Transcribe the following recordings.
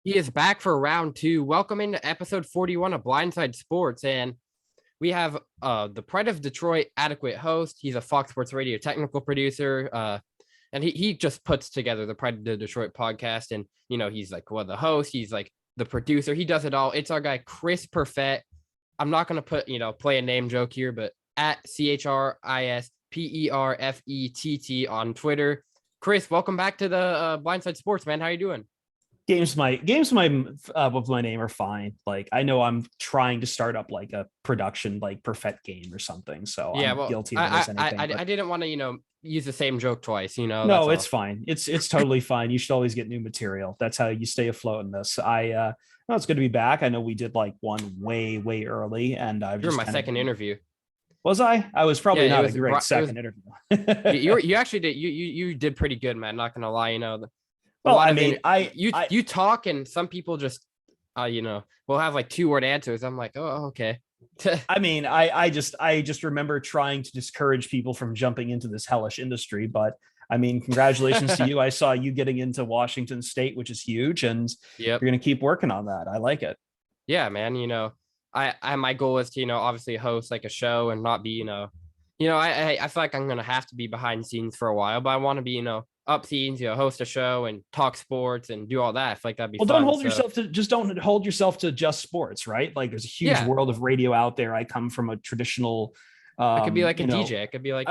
He is back for round two. Welcome into episode 41 of Blindside Sports. And we have the Pride of Detroit adequate host. He's a Fox Sports Radio technical producer. And he just puts together the Pride of the Detroit podcast. And, he's like, the host, he's like the producer. He does it all. It's our guy, Chris Perfett. I'm not going to play a name joke here, but at ChrisPerfett on Twitter. Chris, welcome back to the Blindside Sports, man. How you doing? Games with my name are fine. Like, I know I'm trying to start up like a production like perfett game or something, so yeah, I'm well, guilty of this anything. I didn't want to use the same joke twice. No, it's fine. It's totally fine. You should always get new material. That's how you stay afloat in this. No, it's good to be back. I know we did like one way early, and I've You're just my second interview. Was I? I was probably not a great second interview. You actually did. You did pretty good, man. Not gonna lie. Well, I mean, you talk, and some people just will have like 2-word answers. I'm like, oh, okay. I mean, I just remember trying to discourage people from jumping into this hellish industry, but I mean, congratulations to you. I saw you getting into Washington State, which is huge, and you're going to keep working on that. I like it. Yeah, man. I my goal is to obviously host like a show and not be I feel like I'm gonna have to be behind the scenes for a while, but I want to be up scenes, host a show and talk sports and do all that. I feel like that'd be fun. Don't hold yourself to just sports, right? Like, there's a huge world of radio out there. I come from a traditional. I could be like a DJ. I could be like.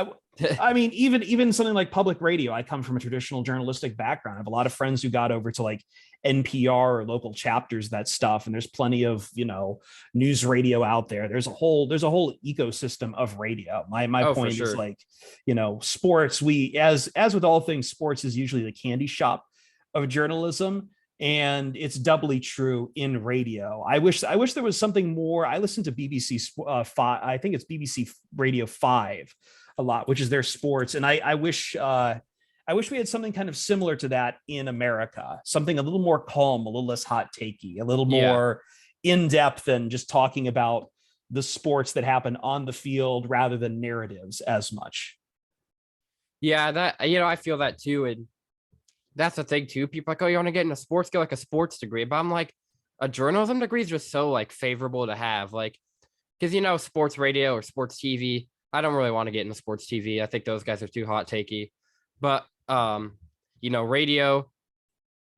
I mean, even something like public radio. I come from a traditional journalistic background. I have a lot of friends who got over to like NPR or local chapters, that stuff, and there's plenty of news radio out there. There's a whole ecosystem of radio. My point is like, sports. We as with all things, sports is usually the candy shop of journalism. And it's doubly true in radio. I wish there was something more. I listen to BBC 5. I think it's BBC Radio 5 a lot, which is their sports. And I wish we had something kind of similar to that in America. Something a little more calm, a little less hot takey, a little more in depth, and just talking about the sports that happen on the field rather than narratives as much. Yeah, that I feel that too. And that's the thing too. People are like, oh, you want to get into sports, get like a sports degree. But I'm like, a journalism degree is just so like favorable to have. Like, because sports radio or sports TV, I don't really want to get into sports TV. I think those guys are too hot takey. But radio,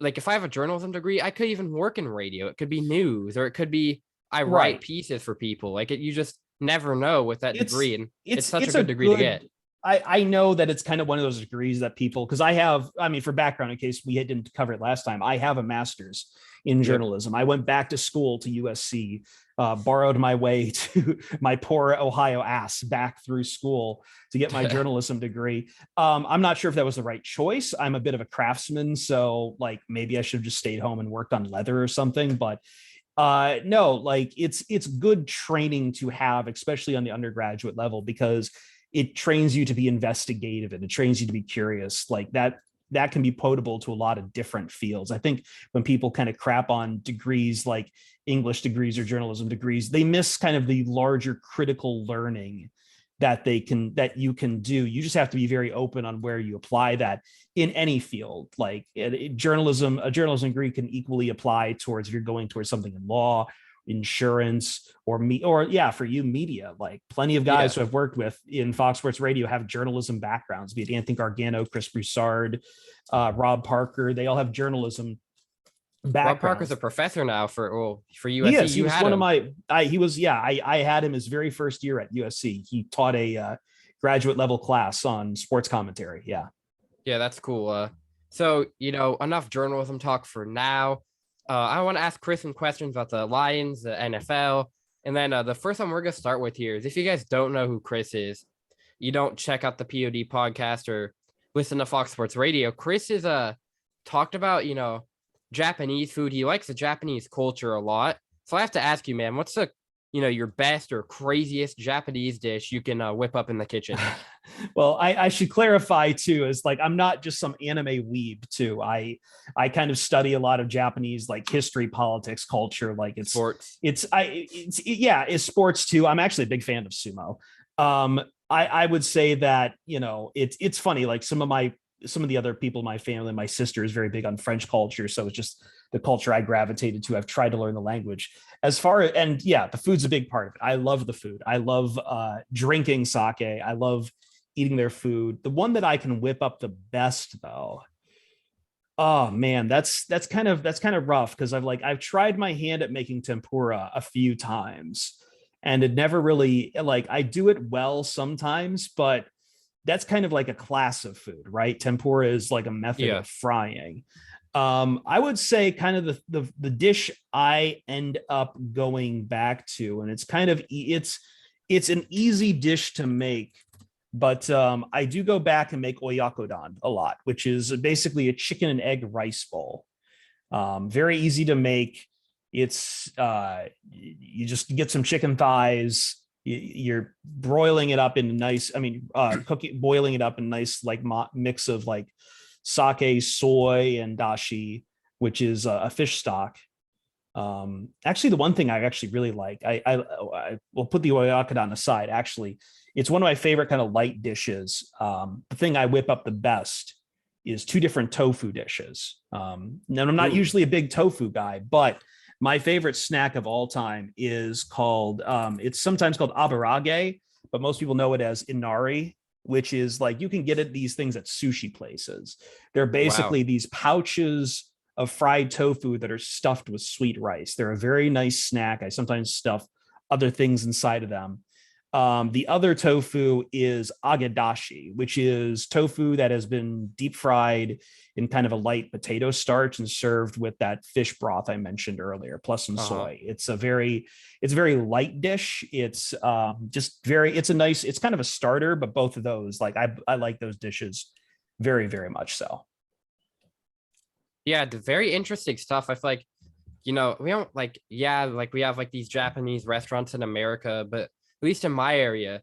like if I have a journalism degree, I could even work in radio. It could be news, or it could be I write pieces for people. Like you just never know with that degree. And it's such a good degree to get. I know that it's kind of one of those degrees that people, because for background, in case we didn't cover it last time, I have a master's in journalism. I went back to school to USC, borrowed my way to my poor Ohio ass back through school to get my journalism degree. I'm not sure if that was the right choice. I'm a bit of a craftsman, so like maybe I should have just stayed home and worked on leather or something, but no, like it's good training to have, especially on the undergraduate level, because it trains you to be investigative and it trains you to be curious. Like that can be potable to a lot of different fields. I think when people kind of crap on degrees like English degrees or journalism degrees, they miss kind of the larger critical learning that you can do. You just have to be very open on where you apply that in any field. Like a journalism degree can equally apply towards if you're going towards something in law, insurance, or for you, media. Like plenty of guys who I've worked with in Fox Sports Radio have journalism backgrounds, be it Anthony Gargano, Chris Broussard, Rob Parker. They all have journalism backgrounds. Rob Parker's a professor now for USC. He was one of my. I had him his very first year at USC. He taught a graduate level class on sports commentary. Yeah, that's cool. So enough journalism talk for now. I want to ask Chris some questions about the Lions, the NFL. And then the first one we're going to start with here is, if you guys don't know who Chris is, you don't check out the POD podcast or listen to Fox Sports Radio. Chris is talked about, Japanese food. He likes the Japanese culture a lot. So I have to ask you, man, what's the your best or craziest Japanese dish you can whip up in the kitchen? Well, I should clarify too, is like, I'm not just some anime weeb too. I kind of study a lot of Japanese, like history, politics, culture, like it's sports. It's sports too. I'm actually a big fan of sumo. I would say that, it's funny, like some of the other people in my family, my sister is very big on French culture. So it's just the culture I gravitated to. I've tried to learn the language. As far as, and yeah, the food's a big part of it. I love the food. I love drinking sake. I love eating their food. The one that I can whip up the best though, oh man, that's kind of rough because I've tried my hand at making tempura a few times and it never really, like, I do it well sometimes, but that's kind of like a class of food, right? Tempura is like a method Yeah. of frying. I would say kind of the dish I end up going back to, and it's kind of it's an easy dish to make, but I do go back and make oyakodon a lot, which is basically a chicken and egg rice bowl. Very easy to make. It's you just get some chicken thighs. You're broiling it up in nice. I mean, boiling it up in nice like mix of like sake, soy, and dashi, which is a fish stock. Actually, the one thing I actually really like, I will put the oyakodon aside. Actually, it's one of my favorite kind of light dishes. The thing I whip up the best is two different tofu dishes. Now, I'm not Ooh. usually a big tofu guy, but my favorite snack of all time is called, it's sometimes called abarage, but most people know it as inari, which is like, you can get at these things at sushi places. They're Wow. basically these pouches of fried tofu that are stuffed with sweet rice. They're a very nice snack. I sometimes stuff other things inside of them. The other tofu is agadashi, which is tofu that has been deep fried in kind of a light potato starch and served with that fish broth I mentioned earlier, plus some Uh-huh. soy. It's a very light dish. It's just very, it's a nice, it's kind of a starter, but both of those, like I like those dishes very, very much so. Yeah, the very interesting stuff. I feel like, we don't like, yeah, like we have like these Japanese restaurants in America, but at least in my area,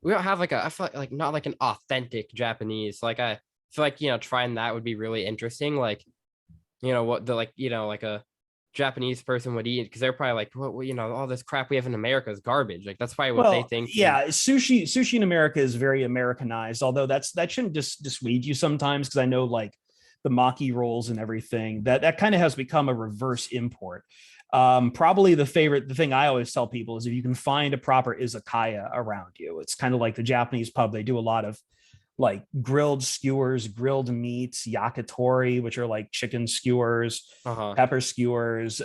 we don't have like I feel like not like an authentic Japanese. Like I feel like, trying that would be really interesting. Like, what the like, like a Japanese person would eat because they're probably like, well, all this crap we have in America is garbage. Like that's probably what they Well, think. And yeah, sushi in America is very Americanized, although that shouldn't just dissuade you sometimes because I know like the maki rolls and everything that kind of has become a reverse import. Probably the thing I always tell people is if you can find a proper izakaya around you, it's kind of like the Japanese pub. They do a lot of like grilled skewers, grilled meats, yakitori, which are like chicken skewers, uh-huh. pepper skewers,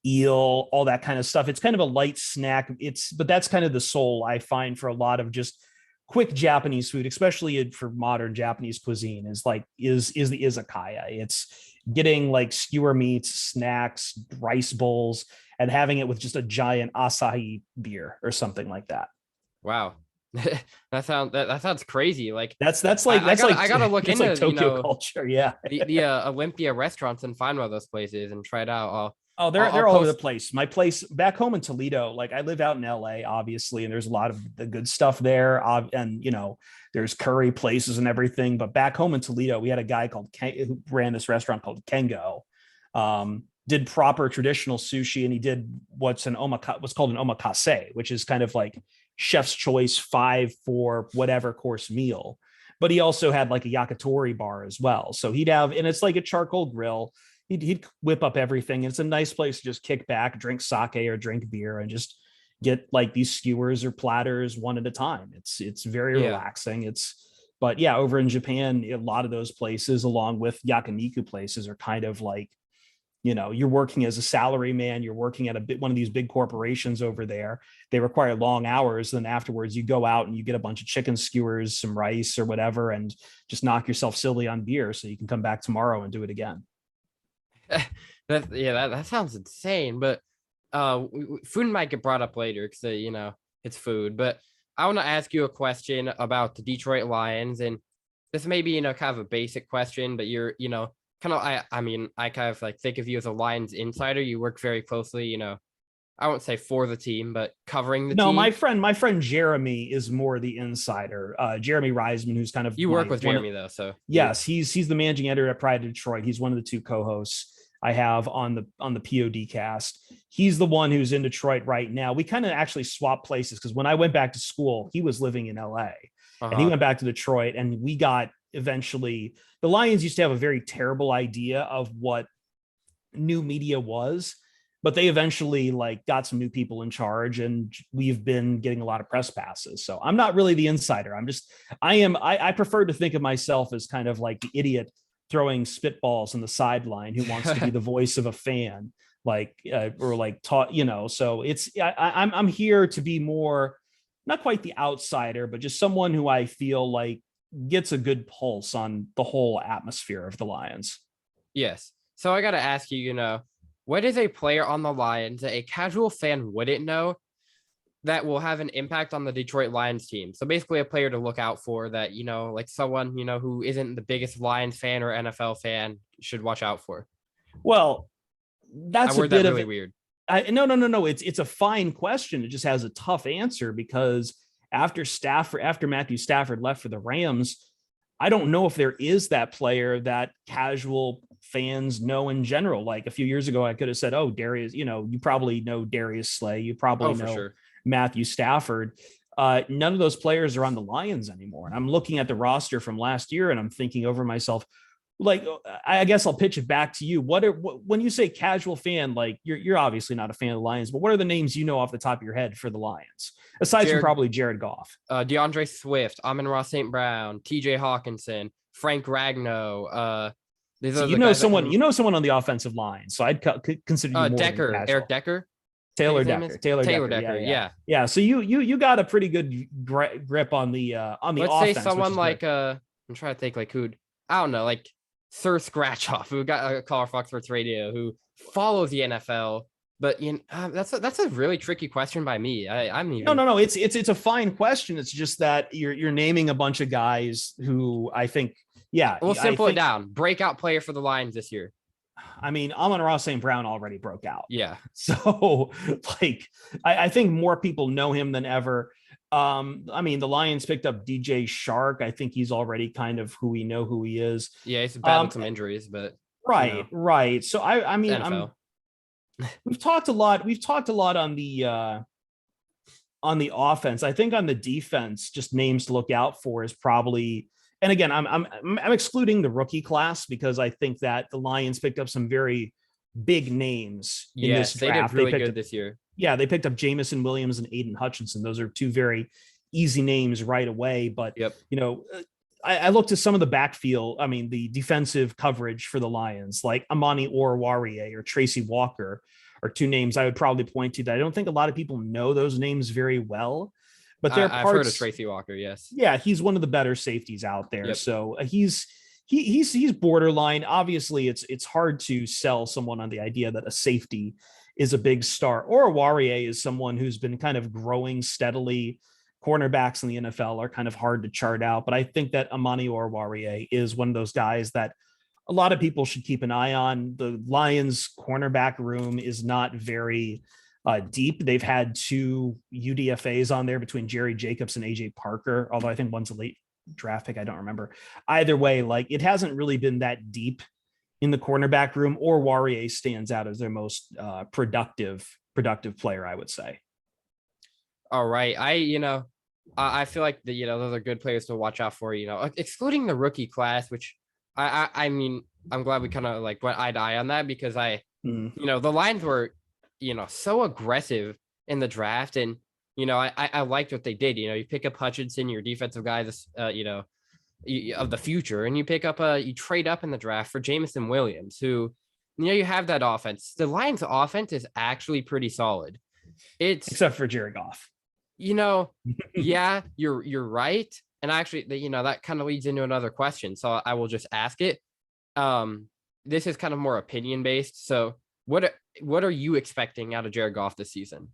eel, all that kind of stuff. It's kind of a light snack. But that's kind of the soul I find for a lot of just quick Japanese food, especially for modern Japanese cuisine, is the izakaya. It's getting like skewer meats, snacks, rice bowls, and having it with just a giant Asahi beer or something like that. Wow. That sounds crazy. Like That's I, like I that's gotta like I gotta look that's like into, Tokyo culture. Yeah. the Olympia restaurants and find one of those places and try it out. Oh, I'll they're all over the post. place. My place back home in Toledo, like I live out in LA, obviously, and there's a lot of the good stuff there. And there's curry places and everything. But back home in Toledo, we had a guy called who ran this restaurant called Kengo. Did proper traditional sushi, and he did what's called an omakase, which is kind of like chef's choice 5 for whatever course meal. But he also had like a yakitori bar as well. So he'd have, and it's like a charcoal grill. He'd whip up everything. It's a nice place to just kick back, drink sake or drink beer, and just get like these skewers or platters one at a time. It's very Yeah. relaxing. But yeah, over in Japan, a lot of those places, along with yakiniku places, are kind of like, you're working as a salary man, you're working at one of these big corporations over there. They require long hours. Then afterwards, you go out and you get a bunch of chicken skewers, some rice or whatever, and just knock yourself silly on beer so you can come back tomorrow and do it again. That sounds insane. But food might get brought up later because it's food. But I want to ask you a question about the Detroit Lions, and this may be kind of a basic question, but you're kind of I mean I kind of like think of you as a Lions insider. You work very closely, I won't say for the team, but covering the No, team. my friend Jeremy is more the insider. Jeremy Reisman, who's kind of You work with Jeremy though, so yes, he's the managing editor at Pride of Detroit. He's one of the two co-hosts I have on the POD cast. He's the one who's in Detroit right now. We kind of actually swapped places because when I went back to school, he was living in LA and he uh-huh. went back to Detroit, and we got eventually, the Lions used to have a very terrible idea of what new media was, but they eventually like got some new people in charge, and we've been getting a lot of press passes. So I'm not really the insider. I prefer to think of myself as kind of like the idiot throwing spitballs on the sideline who wants to be the voice of a fan, like or like taught, so I'm here to be more, not quite the outsider, but just someone who I feel like gets a good pulse on the whole atmosphere of the Lions. Yes. So I got to ask you, what is a player on the Lions that a casual fan wouldn't know that will have an impact on the Detroit Lions team? So basically a player to look out for that, like someone, who isn't the biggest Lions fan or NFL fan should watch out for. Well, I that's a word bit that of really weird. No. It's a fine question. It just has a tough answer because after Matthew Stafford left for the Rams, I don't know if there is that player that casual fans know in general. Like a few years ago, I could have said, "Oh, Darius, you probably know Darius Slay. You probably For know sure. Matthew Stafford." None of those players are on the Lions anymore. And I'm looking at the roster from last year, and I'm thinking over myself, like, I guess I'll pitch it back to you. When you say casual fan, like you're obviously not a fan of the Lions, but what are the names you know off the top of your head for the Lions, aside from probably Jared Goff? DeAndre Swift, Amon-Ra St. Brown, TJ Hawkinson, Frank Ragnow. These So are the guys someone on the offensive line. So I'd consider you more Decker, than casual. Eric Decker. Taylor Decker. Yeah. So you got a pretty good grip on the Let's offense. Say someone like I'm trying to think like who'd, I don't know, like Sir Scratchoff, who got a call Fox Sports Radio, who follows the NFL. But that's a really tricky question by me. I'm even no. It's a fine question. It's just that you're naming a bunch of guys who I think, yeah. We'll simple it down. Breakout player for the Lions this year. I mean, Amon-Ra St. Brown already broke out. Yeah. So like, I think more people know him than ever. I mean, the Lions picked up DJ Shark. I think he's already kind of who we know who he is. Yeah, he's battled some injuries, but right. So I mean, we've talked a lot on the offense. I think on the defense, just names to look out for is probably, and again, I'm excluding the rookie class because I think that the Lions picked up some very big names in this draft. They did really good this year. Yeah, they picked up Jamison Williams and Aiden Hutchinson. Those are two very easy names right away. But, I looked at some of the backfield, I mean, the defensive coverage for the Lions, like Amani Oruwariye or Tracy Walker are two names I would probably point to that I don't think a lot of people know those names very well. But I've heard of Tracy Walker, yes. Yeah, he's one of the better safeties out there. Yep. So he's borderline. Obviously, it's hard to sell someone on the idea that a safety is a big star. Oruwariye is someone who's been kind of growing steadily. Cornerbacks in the NFL are kind of hard to chart out, but I think that Amani Oruwariye is one of those guys that a lot of people should keep an eye on. The Lions cornerback room is not very deep. They've had two UDFAs on there between Jerry Jacobs and AJ Parker, although I think one's a late draft pick. I don't remember. Either way, like it hasn't really been that deep in the cornerback room. Oruwariye stands out as their most productive player, I would say. All right. I feel like those are good players to watch out for, excluding the rookie class, which I mean, I'm glad we kind of like went eye to eye on that because the Lions were, so aggressive in the draft. And, I liked what they did. You pick up Hutchinson, your defensive guy, of the future, and you pick up you trade up in the draft for Jamison Williams, who, you have that offense. The Lions offense is actually pretty solid. Except for Jared Goff. Yeah, you're right. And actually, that kind of leads into another question. So I will just ask it. This is kind of more opinion based. So what are you expecting out of Jared Goff this season?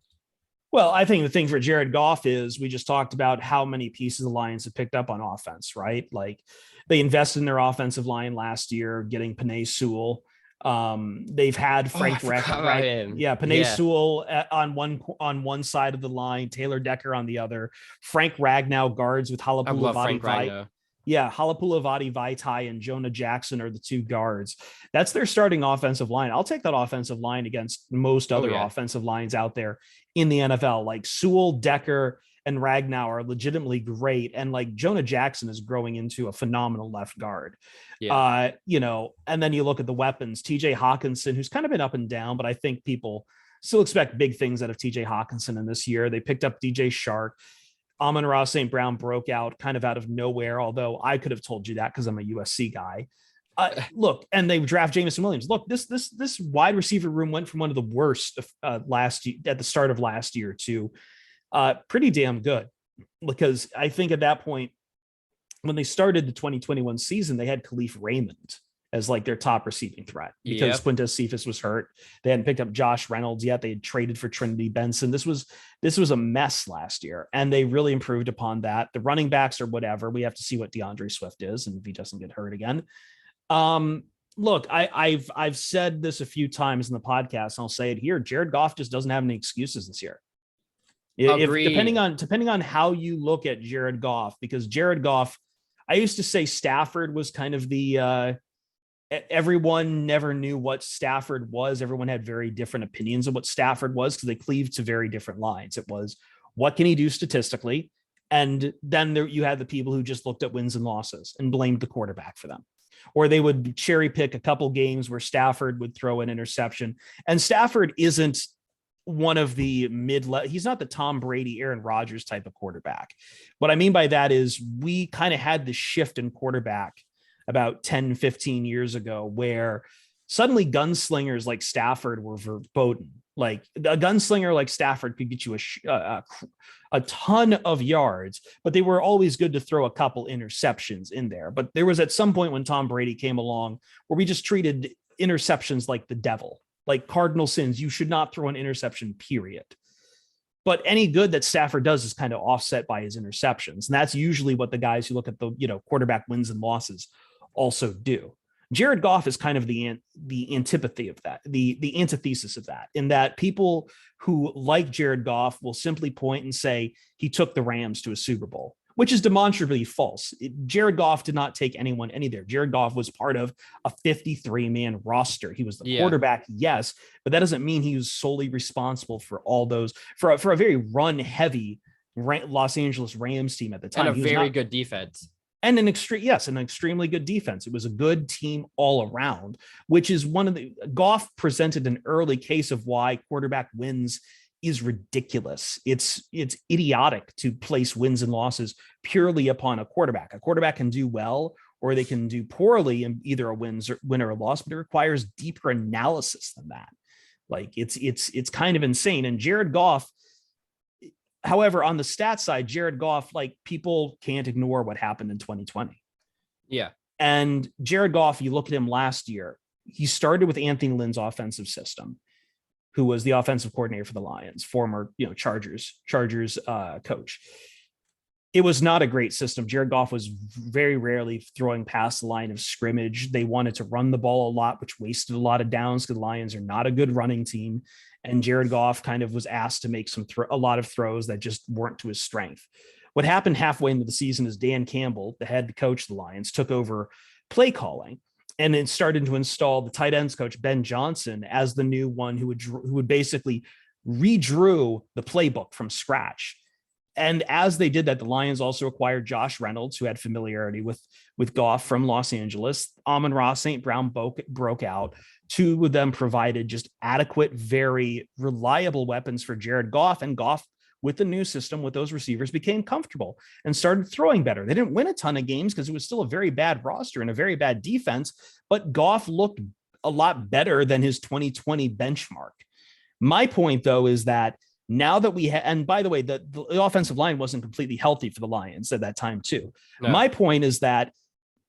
Well, I think the thing for Jared Goff is we just talked about how many pieces the Lions have picked up on offense, right? Like they invested in their offensive line last year, getting Penei Sewell. They've had Frank Sewell on one side of the line, Taylor Decker on the other. Frank Ragnow guards with Halapoulivaati Vaitai and Jonah Jackson are the two guards. That's their starting offensive line. I'll take that offensive line against most other offensive lines out there in the NFL, like Sewell, Decker, and Ragnow are legitimately great. And like Jonah Jackson is growing into a phenomenal left guard. Yeah. And then you look at the weapons, TJ Hawkinson, who's kind of been up and down, but I think people still expect big things out of TJ Hawkinson in this year. They picked up DJ Shark. Amon-Ra St. Brown broke out kind of out of nowhere, although I could have told you that because I'm a USC guy. Look, and they draft Jameson Williams. Look, this wide receiver room went from one of the worst last year, at the start of last year, to pretty damn good. Because I think at that point, when they started the 2021 season, they had Khalif Raymond as like their top receiving threat because Quintez Cephas was hurt. They hadn't picked up Josh Reynolds yet. They had traded for Trinity Benson. This was a mess last year, and they really improved upon that. The running backs or whatever, we have to see what DeAndre Swift is and if he doesn't get hurt again. Look, I've said this a few times in the podcast, and I'll say it here. Jared Goff just doesn't have any excuses this year. Depending on how you look at Jared Goff, because Jared Goff, I used to say Stafford was kind of the everyone never knew what Stafford was. Everyone had very different opinions of what Stafford was because they cleaved to very different lines. It was, what can he do statistically? And then you had the people who just looked at wins and losses and blamed the quarterback for them. Or they would cherry pick a couple games where Stafford would throw an interception. And Stafford isn't one of the he's not the Tom Brady, Aaron Rodgers type of quarterback. What I mean by that is we kind of had the shift in quarterback about 10, 15 years ago, where suddenly gunslingers like Stafford were verboten. Like a gunslinger like Stafford could get you a ton of yards, but they were always good to throw a couple interceptions in there. But there was at some point when Tom Brady came along where we just treated interceptions like the devil, like cardinal sins. You should not throw an interception, period. But any good that Stafford does is kind of offset by his interceptions. And that's usually what the guys who look at the quarterback wins and losses also do. Jared Goff is kind of the antipathy of that, the antithesis of that, in that people who like Jared Goff will simply point and say he took the Rams to a Super Bowl, which is demonstrably false. Jared Goff did not take anyone anywhere. Jared Goff was part of a 53-man roster. He was the quarterback, yes, but that doesn't mean he was solely responsible for all those, for a very run-heavy Los Angeles Rams team at the time. And a very good defense. And an extremely good defense. It was a good team all around, which is Goff presented an early case of why quarterback wins is ridiculous. It's idiotic to place wins and losses purely upon a quarterback. A quarterback can do well or they can do poorly in either a win or a loss, but it requires deeper analysis than that. Like it's kind of insane. And Jared Goff, however, on the stat side, Jared Goff, like, people can't ignore what happened in 2020. Yeah. And Jared Goff, you look at him last year, he started with Anthony Lynn's offensive system, who was the offensive coordinator for the Lions, former, Chargers coach. It was not a great system. Jared Goff was very rarely throwing past the line of scrimmage. They wanted to run the ball a lot, which wasted a lot of downs because the Lions are not a good running team. And Jared Goff kind of was asked to make a lot of throws that just weren't to his strength. What happened halfway into the season is Dan Campbell, the head coach of the Lions, took over play calling and then started to install the tight ends coach, Ben Johnson, as the new one who would basically redrew the playbook from scratch. And as they did that, the Lions also acquired Josh Reynolds, who had familiarity with Goff from Los Angeles. Amon-Ra St. Brown broke out. Two of them provided just adequate, very reliable weapons for Jared Goff. And Goff, with the new system, with those receivers, became comfortable and started throwing better. They didn't win a ton of games because it was still a very bad roster and a very bad defense, but Goff looked a lot better than his 2020 benchmark. My point, though, is that now that and by the way, the offensive line wasn't completely healthy for the Lions at that time too. No. My point is that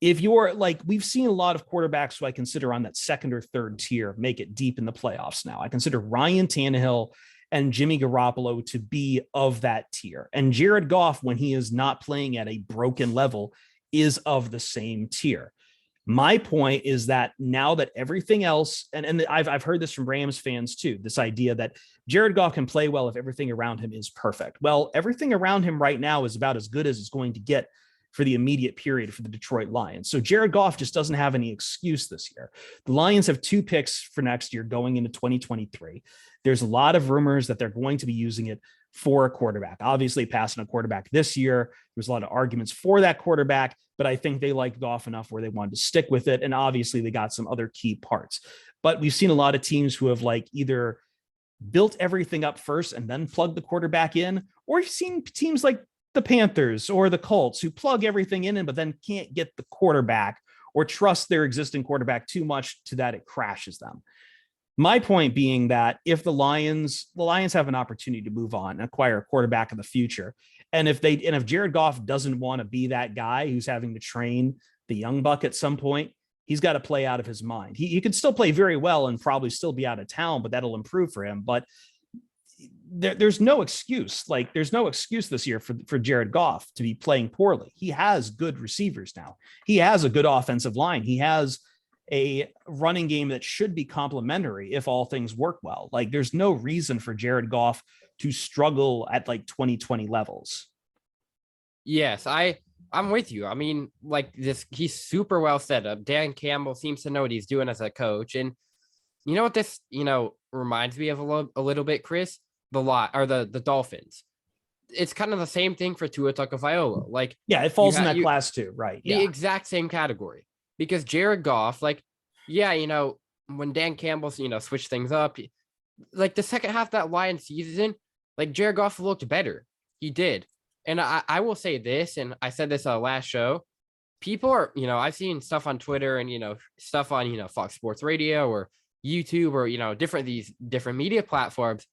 if you're we've seen a lot of quarterbacks who I consider on that second or third tier make it deep in the playoffs now. I consider Ryan Tannehill and Jimmy Garoppolo to be of that tier. And Jared Goff, when he is not playing at a broken level, is of the same tier. My point is that now that everything else, and I've heard this from Rams fans too, this idea that Jared Goff can play well if everything around him is perfect. Well, everything around him right now is about as good as it's going to get for the immediate period for the Detroit Lions. So Jared Goff just doesn't have any excuse this year. The Lions have 2 picks for next year going into 2023. There's a lot of rumors that they're going to be using it for a quarterback. Obviously, passing a quarterback this year, there was a lot of arguments for that quarterback, but I think they liked Goff enough where they wanted to stick with it. And obviously, they got some other key parts. But we've seen a lot of teams who have like either built everything up first and then plugged the quarterback in, or you've seen teams like the Panthers or the Colts who plug everything in, but then can't get the quarterback or trust their existing quarterback too much to that it crashes them. My point being that if the Lions have an opportunity to move on and acquire a quarterback in the future, and if Jared Goff doesn't want to be that guy who's having to train the young buck at some point, he's got to play out of his mind. He could still play very well and probably still be out of town, but that'll improve for him. But there's no excuse. Like there's no excuse this year for Jared Goff to be playing poorly. He has good receivers now. He has a good offensive line. He has a running game that should be complementary if all things work well. Like there's no reason for Jared Goff to struggle at like 2020 levels. Yes, I'm with you. I mean, like this, he's super well set up. Dan Campbell seems to know what he's doing as a coach. And you know what this, reminds me of a little bit, Chris? The Dolphins. It's kind of the same thing for Tua Tagovailoa. Like, yeah, it falls in that class too, right? Yeah. The exact same category. Because Jared Goff, like, yeah, when Dan Campbell, switched things up, like the second half of that Lions season, like Jared Goff looked better. He did. And I will say this, and I said this last show, people are, I've seen stuff on Twitter and, stuff on, Fox Sports Radio or YouTube or, these different media platforms.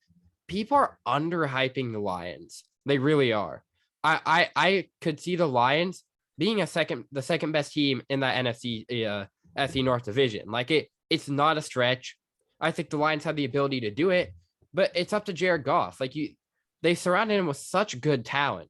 People are underhyping the Lions. They really are. I could see the Lions being the second best team in that NFC North division. Like it's not a stretch. I think the Lions have the ability to do it, but it's up to Jared Goff. Like they surrounded him with such good talent.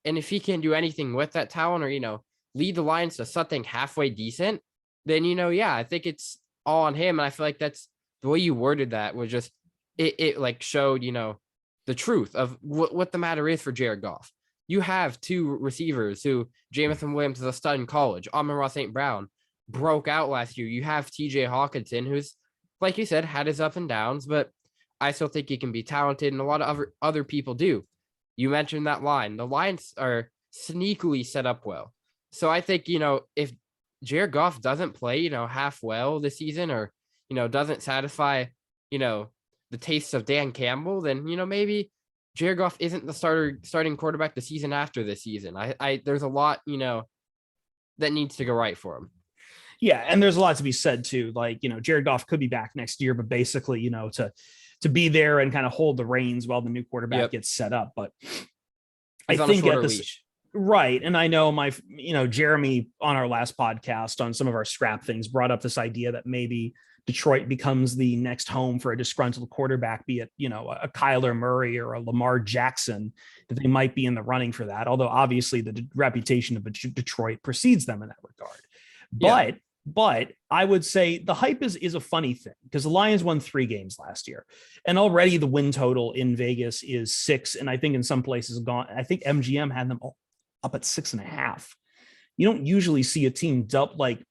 And if he can do anything with that talent or, lead the Lions to something halfway decent, then, yeah, I think it's all on him. And I feel like that's the way you worded that was just, it like showed, the truth of what the matter is for Jared Goff. You have two receivers who Jamison Williams is a stud in college. Amon-Ra St. Brown broke out last year. You have TJ Hawkinson, who's, like you said, had his up and downs, but I still think he can be talented, and a lot of other people do. You mentioned that line. The Lions are sneakily set up well. So I think, if Jared Goff doesn't play, half well this season or, doesn't satisfy, the tastes of Dan Campbell, then, maybe Jared Goff isn't the starting quarterback the season after this season. There's a lot, that needs to go right for him. Yeah. And there's a lot to be said too. Like, Jared Goff could be back next year, but basically, to be there and kind of hold the reins while the new quarterback gets set up. But I think at this, leash. Right. And I know Jeremy on our last podcast on some of our scrap things brought up this idea that maybe Detroit becomes the next home for a disgruntled quarterback, be it, a Kyler Murray or a Lamar Jackson, that they might be in the running for that. Although obviously the reputation of Detroit precedes them in that regard. But I would say the hype is a funny thing because the Lions won 3 games last year and already the win total in Vegas is 6. And I think in some places gone, I think MGM had them up at 6.5. You don't usually see a team like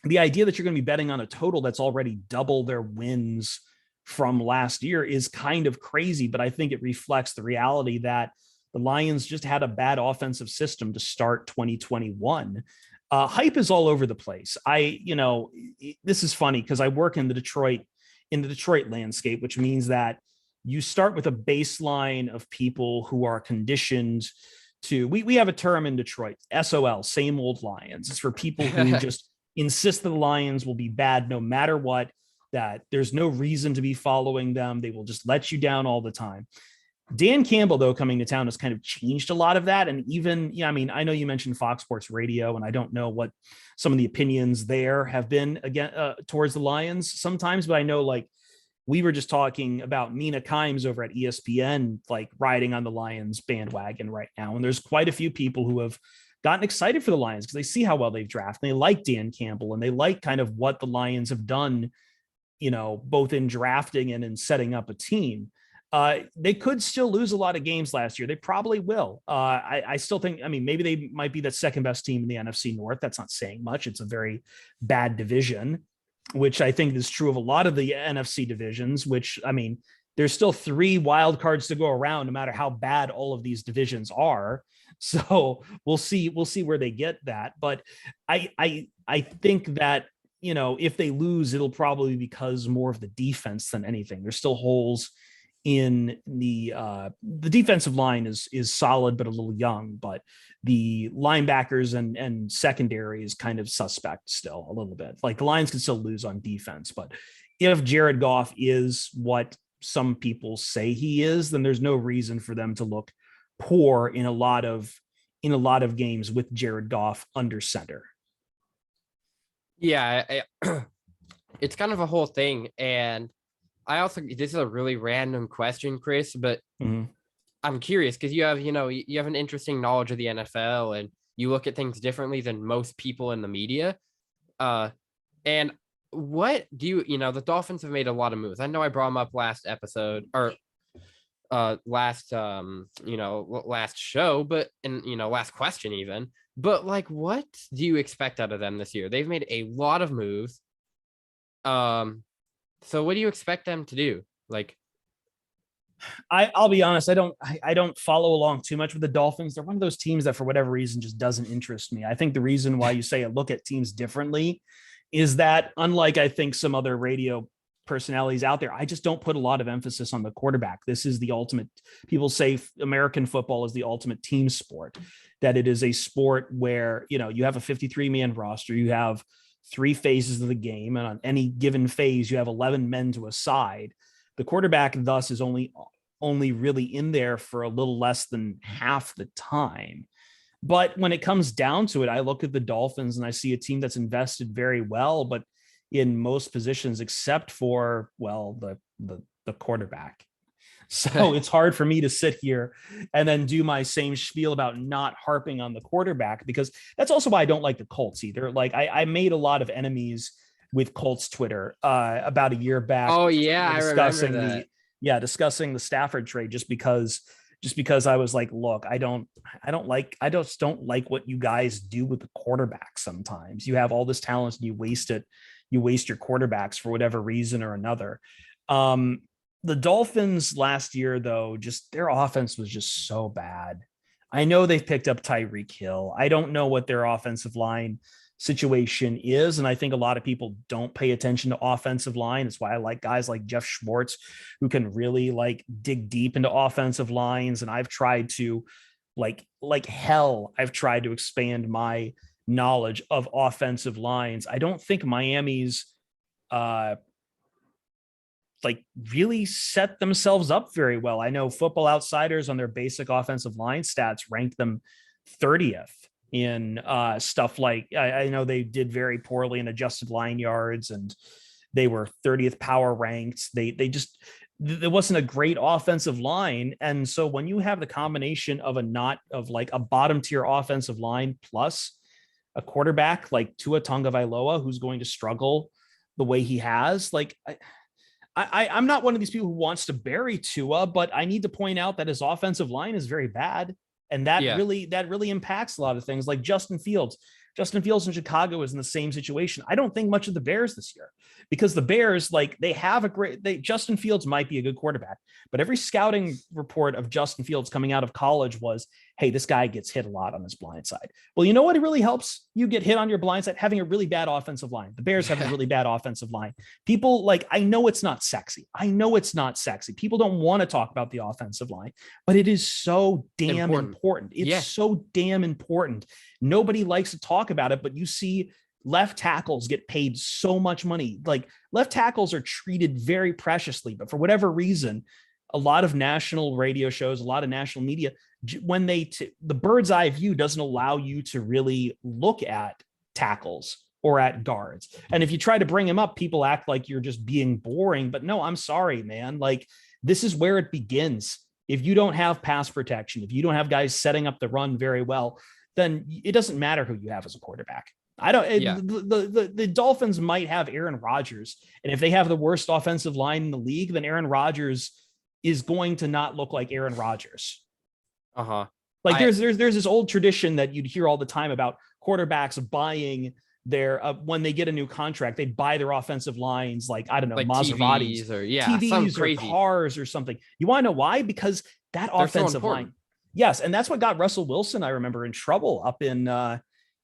the idea that you're going to be betting on a total that's already double their wins from last year is kind of crazy, but I think it reflects the reality that the Lions just had a bad offensive system to start 2021. Hype is all over the place. This is funny because I work in the Detroit landscape, which means that you start with a baseline of people who are conditioned to, we have a term in Detroit, SOL, same old Lions. It's for people who just insist that the Lions will be bad no matter what, that there's no reason to be following them. They will just let you down all the time. Dan Campbell, though, coming to town has kind of changed a lot of that. And even, I know you mentioned Fox Sports Radio, and I don't know what some of the opinions there have been again towards the Lions sometimes, but I know like we were just talking about Mina Kimes over at ESPN, like riding on the Lions bandwagon right now. And there's quite a few people who have gotten excited for the Lions because they see how well they've drafted. They like Dan Campbell and they like kind of what the Lions have done, both in drafting and in setting up a team. They could still lose a lot of games last year. They probably will. I still think, maybe they might be the second best team in the NFC North. That's not saying much. It's a very bad division, which I think is true of a lot of the NFC divisions, which, there's still 3 wild cards to go around, no matter how bad all of these divisions are. So we'll see where they get that. But I think that, you know, if they lose, it'll probably be because more of the defense than anything. There's still holes in the defensive line is solid but a little young, but the linebackers and secondary is kind of suspect still a little bit. Like the Lions can still lose on defense, but if Jared Goff is what some people say he is, then there's no reason for them to look poor in a lot of games with Jared Goff under center. Yeah, it's kind of a whole thing. And I also, this is a really random question, Chris, but I'm curious because you have, you have an interesting knowledge of the NFL and you look at things differently than most people in the media. And what do the Dolphins have made a lot of moves. I know I brought them up last episode or last show, but last question even. But like, what do you expect out of them this year? They've made a lot of moves. So what do you expect them to do? Like, I'll be honest, I don't follow along too much with the Dolphins. They're one of those teams that for whatever reason just doesn't interest me. I think the reason why you say I look at teams differently is that, unlike I think some other radio personalities out there, I just don't put a lot of emphasis on the quarterback. This is the ultimate, people say American football is the ultimate team sport, that it is a sport where, you have a 53-man roster, you have 3 phases of the game, and on any given phase, you have 11 men to a side. The quarterback thus is only really in there for a little less than half the time. But when it comes down to it, I look at the Dolphins and I see a team that's invested very well, but in most positions except for, well, the quarterback. So it's hard for me to sit here and then do my same spiel about not harping on the quarterback, because that's also why I don't like the Colts either. Like I made a lot of enemies with Colts Twitter about a year back. Oh yeah, discussing I remember that. Discussing the Stafford trade just because I was like, look, I just don't like what you guys do with the quarterback. Sometimes you have all this talent and you waste your quarterbacks for whatever reason or another. The Dolphins last year, though, just their offense was just so bad. I know they've picked up Tyreek Hill. I don't know what their offensive line situation is, and I think a lot of people don't pay attention to offensive line. That's why I like guys like Jeff Schwartz, who can really like dig deep into offensive lines. And I've tried to like hell, I've tried to expand my knowledge of offensive lines. I don't think Miami's really set themselves up very well. I know Football Outsiders on their basic offensive line stats ranked them 30th in stuff like, I know they did very poorly in adjusted line yards, and they were 30th power ranked. There wasn't a great offensive line. And so when you have the combination of a bottom tier offensive line plus a quarterback like Tua Tagovailoa, who's going to struggle the way he has, I'm not one of these people who wants to bury Tua, but I need to point out that his offensive line is very bad. And that really impacts a lot of things, like Justin Fields. Justin Fields in Chicago is in the same situation. I don't think much of the Bears this year, because the Bears, they have Justin Fields might be a good quarterback, but every scouting report of Justin Fields coming out of college was, hey, this guy gets hit a lot on his blind side. Well, you know what? It really helps you get hit on your blind side, having a really bad offensive line. The Bears have a really bad offensive line. People I know it's not sexy. People don't want to talk about the offensive line, but it is so damn important. It's so damn important. Nobody likes to talk about it, but you see left tackles get paid so much money. Like, left tackles are treated very preciously, but for whatever reason, a lot of national radio shows, a lot of national media, when the bird's eye view doesn't allow you to really look at tackles or at guards. And if you try to bring him up, people act like you're just being boring, but no, I'm sorry, man. This is where it begins. If you don't have pass protection, if you don't have guys setting up the run very well, then it doesn't matter who you have as a quarterback. The Dolphins might have Aaron Rodgers, and if they have the worst offensive line in the league, then Aaron Rodgers is going to not look like Aaron Rodgers. There's this old tradition that you'd hear all the time about quarterbacks buying their when they get a new contract, they buy their offensive lines like, I don't know, Like Maseratis, TVs or some TVs or crazy. cars or something. You want to know why? Because that They're so offensive line, important. yes, and that's what got Russell Wilson, I remember, in trouble up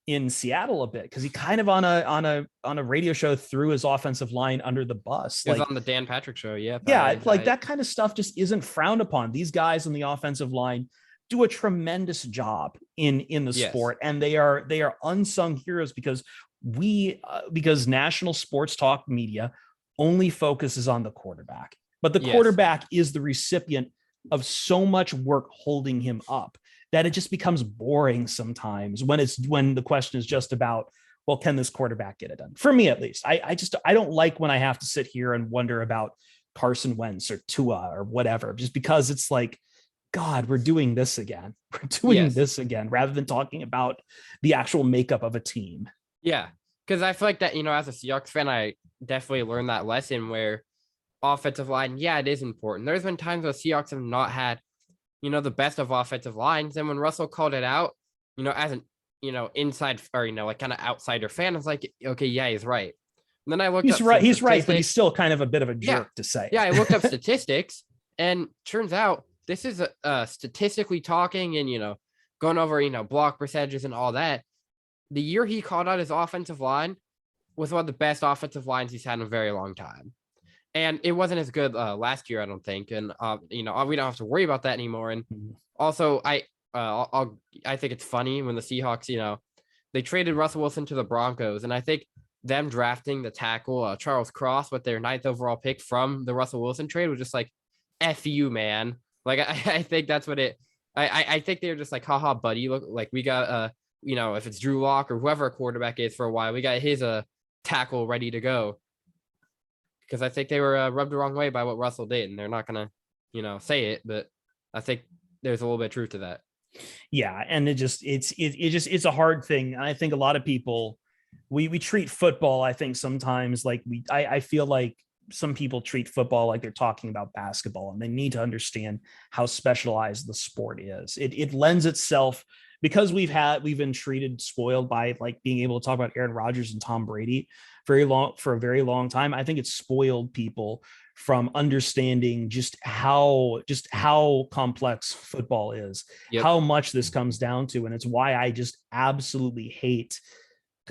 in Seattle a bit, because he kind of on a radio show threw his offensive line under the bus. It was Like, on the Dan Patrick show. Yeah, yeah, like that kind of stuff just isn't frowned upon. These guys on the offensive line do a tremendous job in the yes, sport, and they are unsung heroes because because national sports talk media only focuses on the quarterback, but the yes, quarterback is the recipient of so much work holding him up that it just becomes boring sometimes when the question is just about, well, can this quarterback get it done? For me, at least, I don't like when I have to sit here and wonder about Carson Wentz or Tua or whatever, just because it's like, God, we're doing this again. We're doing yes, this again rather than talking about the actual makeup of a team. yeah. Because I feel like that, as a Seahawks fan, I definitely learned that lesson where offensive line, yeah, it is important. There's been times where Seahawks have not had, the best of offensive lines. And when Russell called it out, as an, inside or, like kind of outsider fan, it's like, okay, yeah, he's right. And then I looked He's up right. some He's right, but he's statistics. still kind of a bit of a Yeah. jerk to say Yeah. I it. looked up statistics and turns out this is statistically talking and, going over, block percentages and all that. The year he called out his offensive line was one of the best offensive lines he's had in a very long time. And it wasn't as good last year, I don't think. And we don't have to worry about that anymore. And also, I think it's funny when the Seahawks, they traded Russell Wilson to the Broncos, and I think them drafting the tackle Charles Cross with their 9th overall pick from the Russell Wilson trade was just like, "F you, man." Like I think that's what it. I think they're just like, haha, buddy. Look, like we got if it's Drew Lock or whoever a quarterback is for a while, we got his tackle ready to go. Because I think they were rubbed the wrong way by what Russell did, and they're not gonna, say it, but I think there's a little bit of truth to that. Yeah, and it's a hard thing. I think a lot of people we treat football, I think sometimes like I feel like some people treat football like they're talking about basketball, and they need to understand how specialized the sport is. It lends itself, because we've been spoiled by like being able to talk about Aaron Rodgers and Tom Brady for a very long time. I think it's spoiled people from understanding just how complex football is, Yep. how much this comes down to. And it's why I just absolutely hate,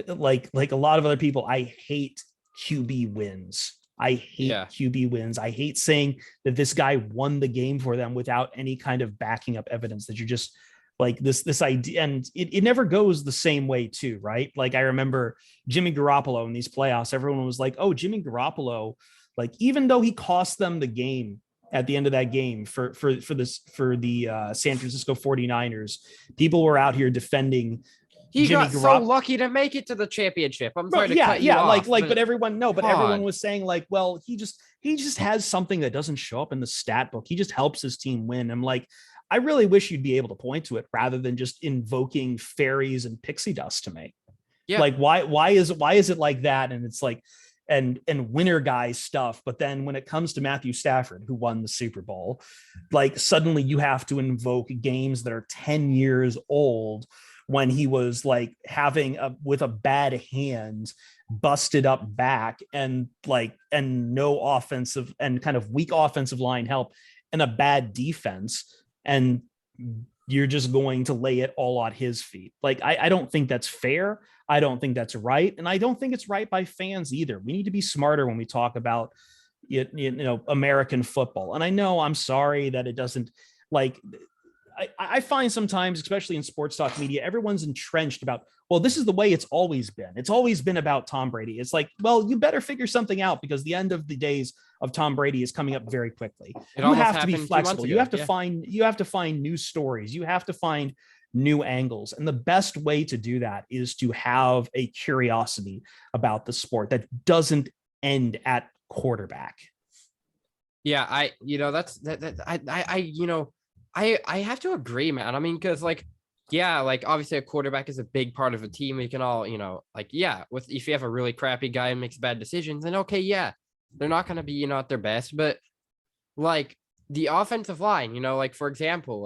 like a lot of other people, I hate QB wins. I hate QB wins. I hate saying that this guy won the game for them without any kind of backing up evidence, that you're just like this idea. And it never goes the same way too, right? Like I remember Jimmy Garoppolo in these playoffs, everyone was like, oh, Jimmy Garoppolo, like even though he cost them the game at the end of that game for the San Francisco 49ers, people were out here defending he Jimmy got so lucky to make it to the championship. I'm sorry to cut you off. But everyone was saying like, well, he just has something that doesn't show up in the stat book. He just helps his team win. I'm like, I really wish you'd be able to point to it rather than just invoking fairies and pixie dust to me. Yeah. Like why is it like that? And it's like, and winner guy stuff. But then when it comes to Matthew Stafford, who won the Super Bowl, like suddenly you have to invoke games that are 10 years old, when he was like with a bad hand, busted up back, and no offensive and kind of weak offensive line help, and a bad defense. And you're just going to lay it all on his feet. Like, I don't think that's fair. I don't think that's right. And I don't think it's right by fans either. We need to be smarter when we talk about, American football. And I know, I'm sorry that it doesn't, like, I find sometimes, especially in sports talk media, everyone's entrenched about, well, this is the way it's always been. It's always been about Tom Brady. It's like, well, you better figure something out, because the end of the days of Tom Brady is coming up very quickly. You have to be flexible. You have to find new stories. You have to find new angles. And the best way to do that is to have a curiosity about the sport that doesn't end at quarterback. Yeah, I have to agree, man. I mean, because obviously a quarterback is a big part of a team. We can all, if you have a really crappy guy and makes bad decisions, then okay, yeah, they're not going to be, at their best. But like the offensive line, for example,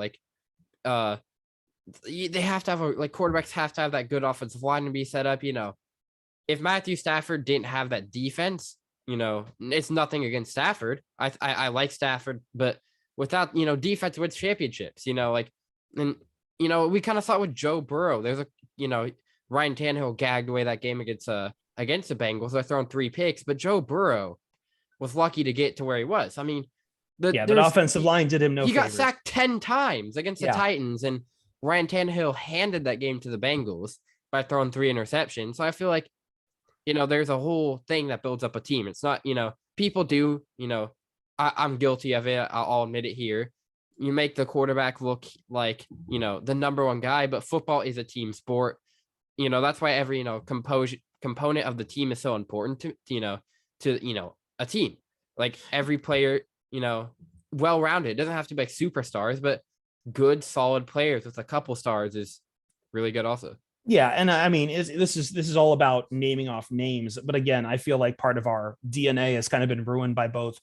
they have to have quarterbacks have to have that good offensive line to be set up, if Matthew Stafford didn't have that defense, it's nothing against Stafford. I like Stafford, but without, defense wins championships, like, and, we kind of saw it with Joe Burrow. There's Ryan Tannehill gagged away that game against the Bengals. They're throwing 3 picks, but Joe Burrow was lucky to get to where he was. I mean, that offensive line did him no favors. He got favors. sacked 10 times against the Titans, and Ryan Tannehill handed that game to the Bengals by throwing 3 interceptions. So I feel like, there's a whole thing that builds up a team. It's not, people do, I'm guilty of it. I'll admit it here. You make the quarterback look like, the number one guy, but football is a team sport. That's why every, component of the team is so important to a team. Like every player, well-rounded. It doesn't have to be like superstars, but good, solid players with a couple stars is really good also. Yeah, and I mean, this is all about naming off names. But again, I feel like part of our DNA has kind of been ruined by both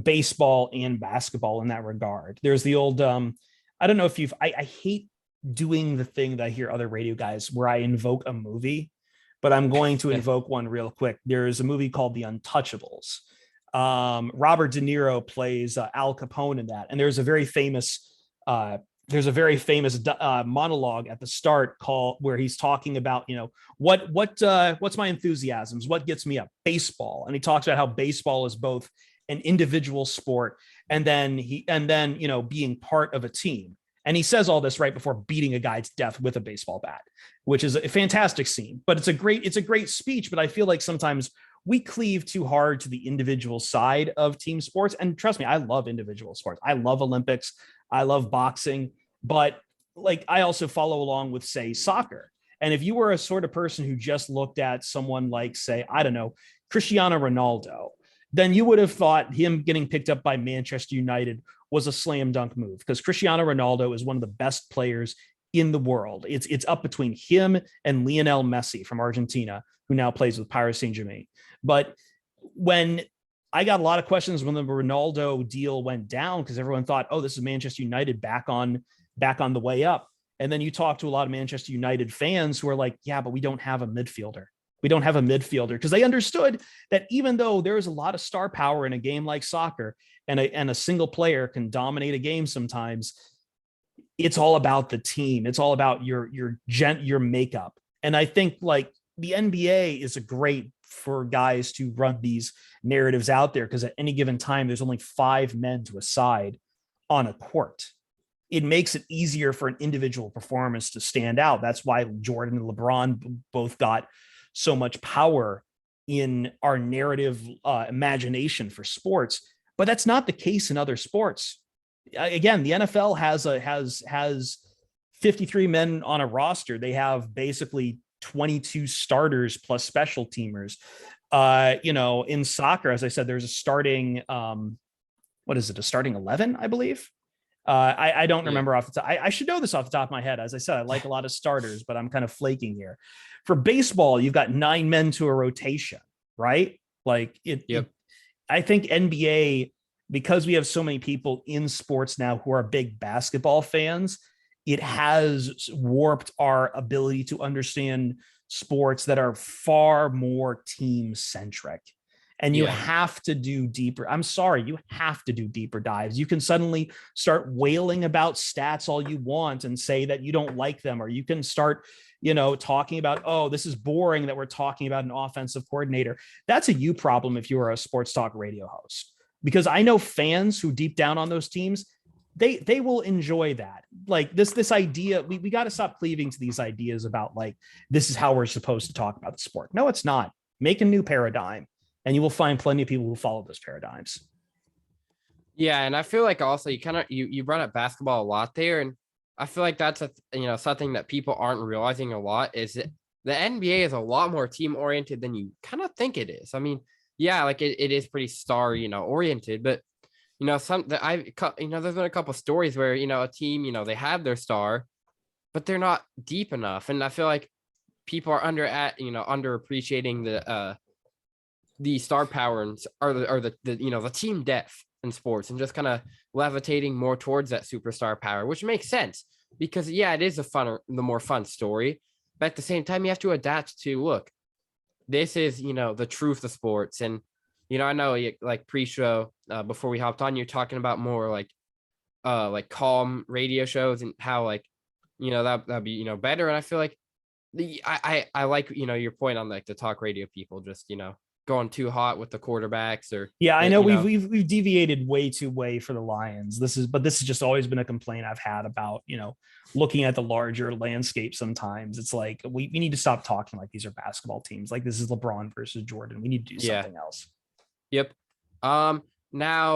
baseball and basketball in that regard. There's the old, I don't know if I hate doing the thing that I hear other radio guys where I invoke a movie, but I'm going to invoke one real quick. There's a movie called The Untouchables. Robert De Niro plays Al Capone in that, and there's a very famous monologue at the start where he's talking about, what's my enthusiasms? What gets me up? Baseball. And he talks about how baseball is both an individual sport and then being part of a team. And he says all this right before beating a guy to death with a baseball bat, which is a fantastic scene, but it's a great speech. But I feel like sometimes we cleave too hard to the individual side of team sports. And trust me, I love individual sports. I love Olympics. I love boxing, but like I also follow along with, say, soccer. And if you were a sort of person who just looked at someone like, say, I don't know, Cristiano Ronaldo, then you would have thought him getting picked up by Manchester United was a slam dunk move, because Cristiano Ronaldo is one of the best players in the world. It's up between him and Lionel Messi from Argentina, who now plays with Paris Saint-Germain. But when I got a lot of questions when the Ronaldo deal went down, because everyone thought, oh, this is Manchester United back on the way up. And then you talk to a lot of Manchester United fans who are like, yeah, but we don't have a midfielder. We don't have a midfielder, because they understood that even though there is a lot of star power in a game like soccer and a single player can dominate a game sometimes, it's all about the team. It's all about your makeup. And I think like the NBA is a great for guys to run these narratives out there, because at any given time, there's only 5 men to a side on a court. It makes it easier for an individual performance to stand out. That's why Jordan and LeBron both got so much power in our narrative imagination for sports, but that's not the case in other sports. Again, the NFL has 53 men on a roster. They have basically 22 starters plus special teamers. In soccer, as I said, there's a starting, a starting 11, I believe. I don't remember off the top. I should know this off the top of my head. As I said, I like a lot of starters, but I'm kind of flaking here. For baseball, you've got 9 men to a rotation, right? Like I think NBA, because we have so many people in sports now who are big basketball fans, it has warped our ability to understand sports that are far more team centric. And you have to do deeper. I'm sorry, you have to do deeper dives. You can suddenly start wailing about stats all you want and say that you don't like them, or you can start, talking about, oh, this is boring that we're talking about an offensive coordinator. That's a you problem if you are a sports talk radio host, because I know fans who deep down on those teams, they will enjoy that. Like this idea, we got to stop cleaving to these ideas about like, this is how we're supposed to talk about the sport. No, it's not. Make a new paradigm. And you will find plenty of people who follow those paradigms. Yeah, and I feel like also you brought up basketball a lot there, and I feel like that's something that people aren't realizing a lot is that the NBA is a lot more team oriented than you kind of think it is. I mean, yeah, like it is pretty star oriented, but there's been a couple stories where a team they have their star, but they're not deep enough, and I feel like people are underappreciating the star power and the team depth in sports, and just kind of levitating more towards that superstar power, which makes sense because it is the more fun story, but at the same time you have to adapt to look. this is, the truth of sports. And, I know like pre-show, before we hopped on, you're talking about more like calm radio shows and how like, that'd be, better. And I feel like I like, your point on like the talk radio people just, going too hot with the quarterbacks or Yeah, I the, know we've deviated way for the Lions. This is just always been a complaint I've had about, looking at the larger landscape. Sometimes it's like we need to stop talking like these are basketball teams. Like this is LeBron versus Jordan. We need to do yeah. something else. Yep. Now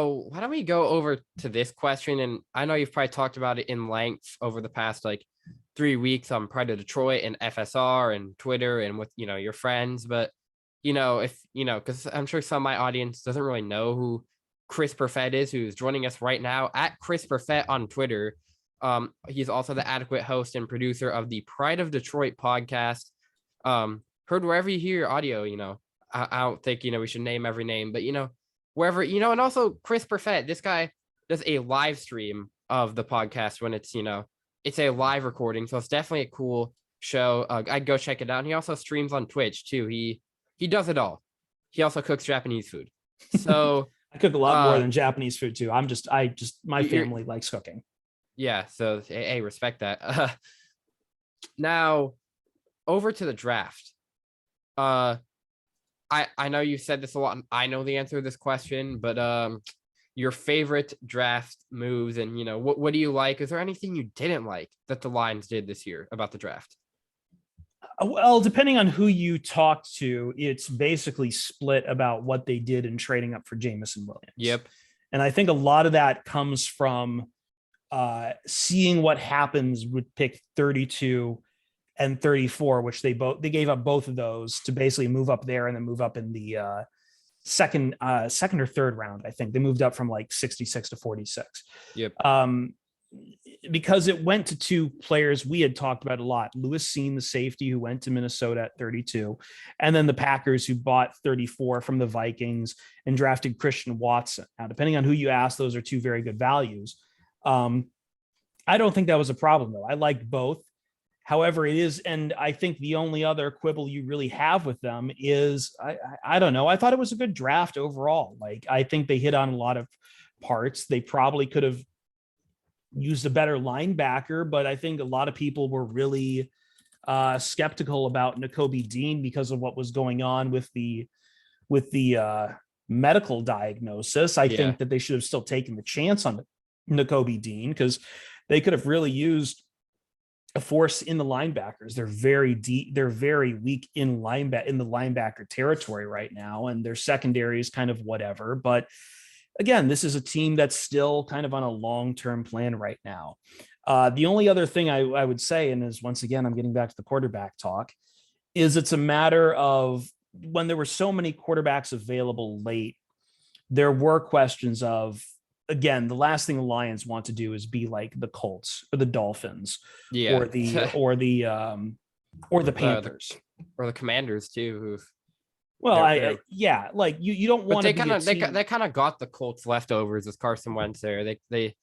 why don't we go over to this question? And I know you've probably talked about it in length over the past like 3 weeks on Pride of Detroit and FSR and Twitter and with, your friends. But, if, because I'm sure some of my audience doesn't really know who Chris Perfett is, who's joining us right now at Chris Perfett on Twitter. He's also the adequate host and producer of the Pride of Detroit podcast. Heard wherever you hear audio, I don't think, we should name every name, but, wherever, and also Chris Perfett, this guy does a live stream of the podcast when it's, it's a live recording. So it's definitely a cool show. I'd go check it out. And he also streams on Twitch too. He does it all. He also cooks Japanese food. So I cook a lot more than Japanese food too. My family likes cooking. Yeah. So, hey, respect that. Now over to the draft. I know you said this a lot. I know the answer to this question, but your favorite draft moves and what do you like? Is there anything you didn't like that the Lions did this year about the draft? Well, depending on who you talked to, it's basically split about what they did in trading up for Jamison Williams. Yep. And I think a lot of that comes from seeing what happens with pick 32 and 34, which they gave up both of those to basically move up there and then move up in the second or third round. I think they moved up from like 66 to 46. Yep. Because it went to two players we had talked about a lot. Lewis Seen, the safety who went to Minnesota at 32, and then the Packers who bought 34 from the Vikings and drafted Christian Watson. Now, depending on who you ask, those are two very good values. I don't think that was a problem, though. I liked both. However, it is, and I think the only other quibble you really have with them is, I don't know. I thought it was a good draft overall. Like, I think they hit on a lot of parts. They probably could have used a better linebacker, but I think a lot of people were really skeptical about Nakobe Dean because of what was going on with the medical diagnosis. I think that they should have still taken the chance on Nakobe Dean because they could have really used a force in the linebackers. They're very deep. They're very weak in the linebacker territory right now, and their secondary is kind of whatever. But again, this is a team that's still kind of on a long-term plan right now. The only other thing I would say, and is once again, I'm getting back to the quarterback talk, is it's a matter of when there were so many quarterbacks available late, there were questions of, again, the last thing the Lions want to do is be like the Colts or the Dolphins or the Panthers or the Commanders too. Well, like you don't want to they kind of got the Colts leftovers as Carson Wentz there. They bit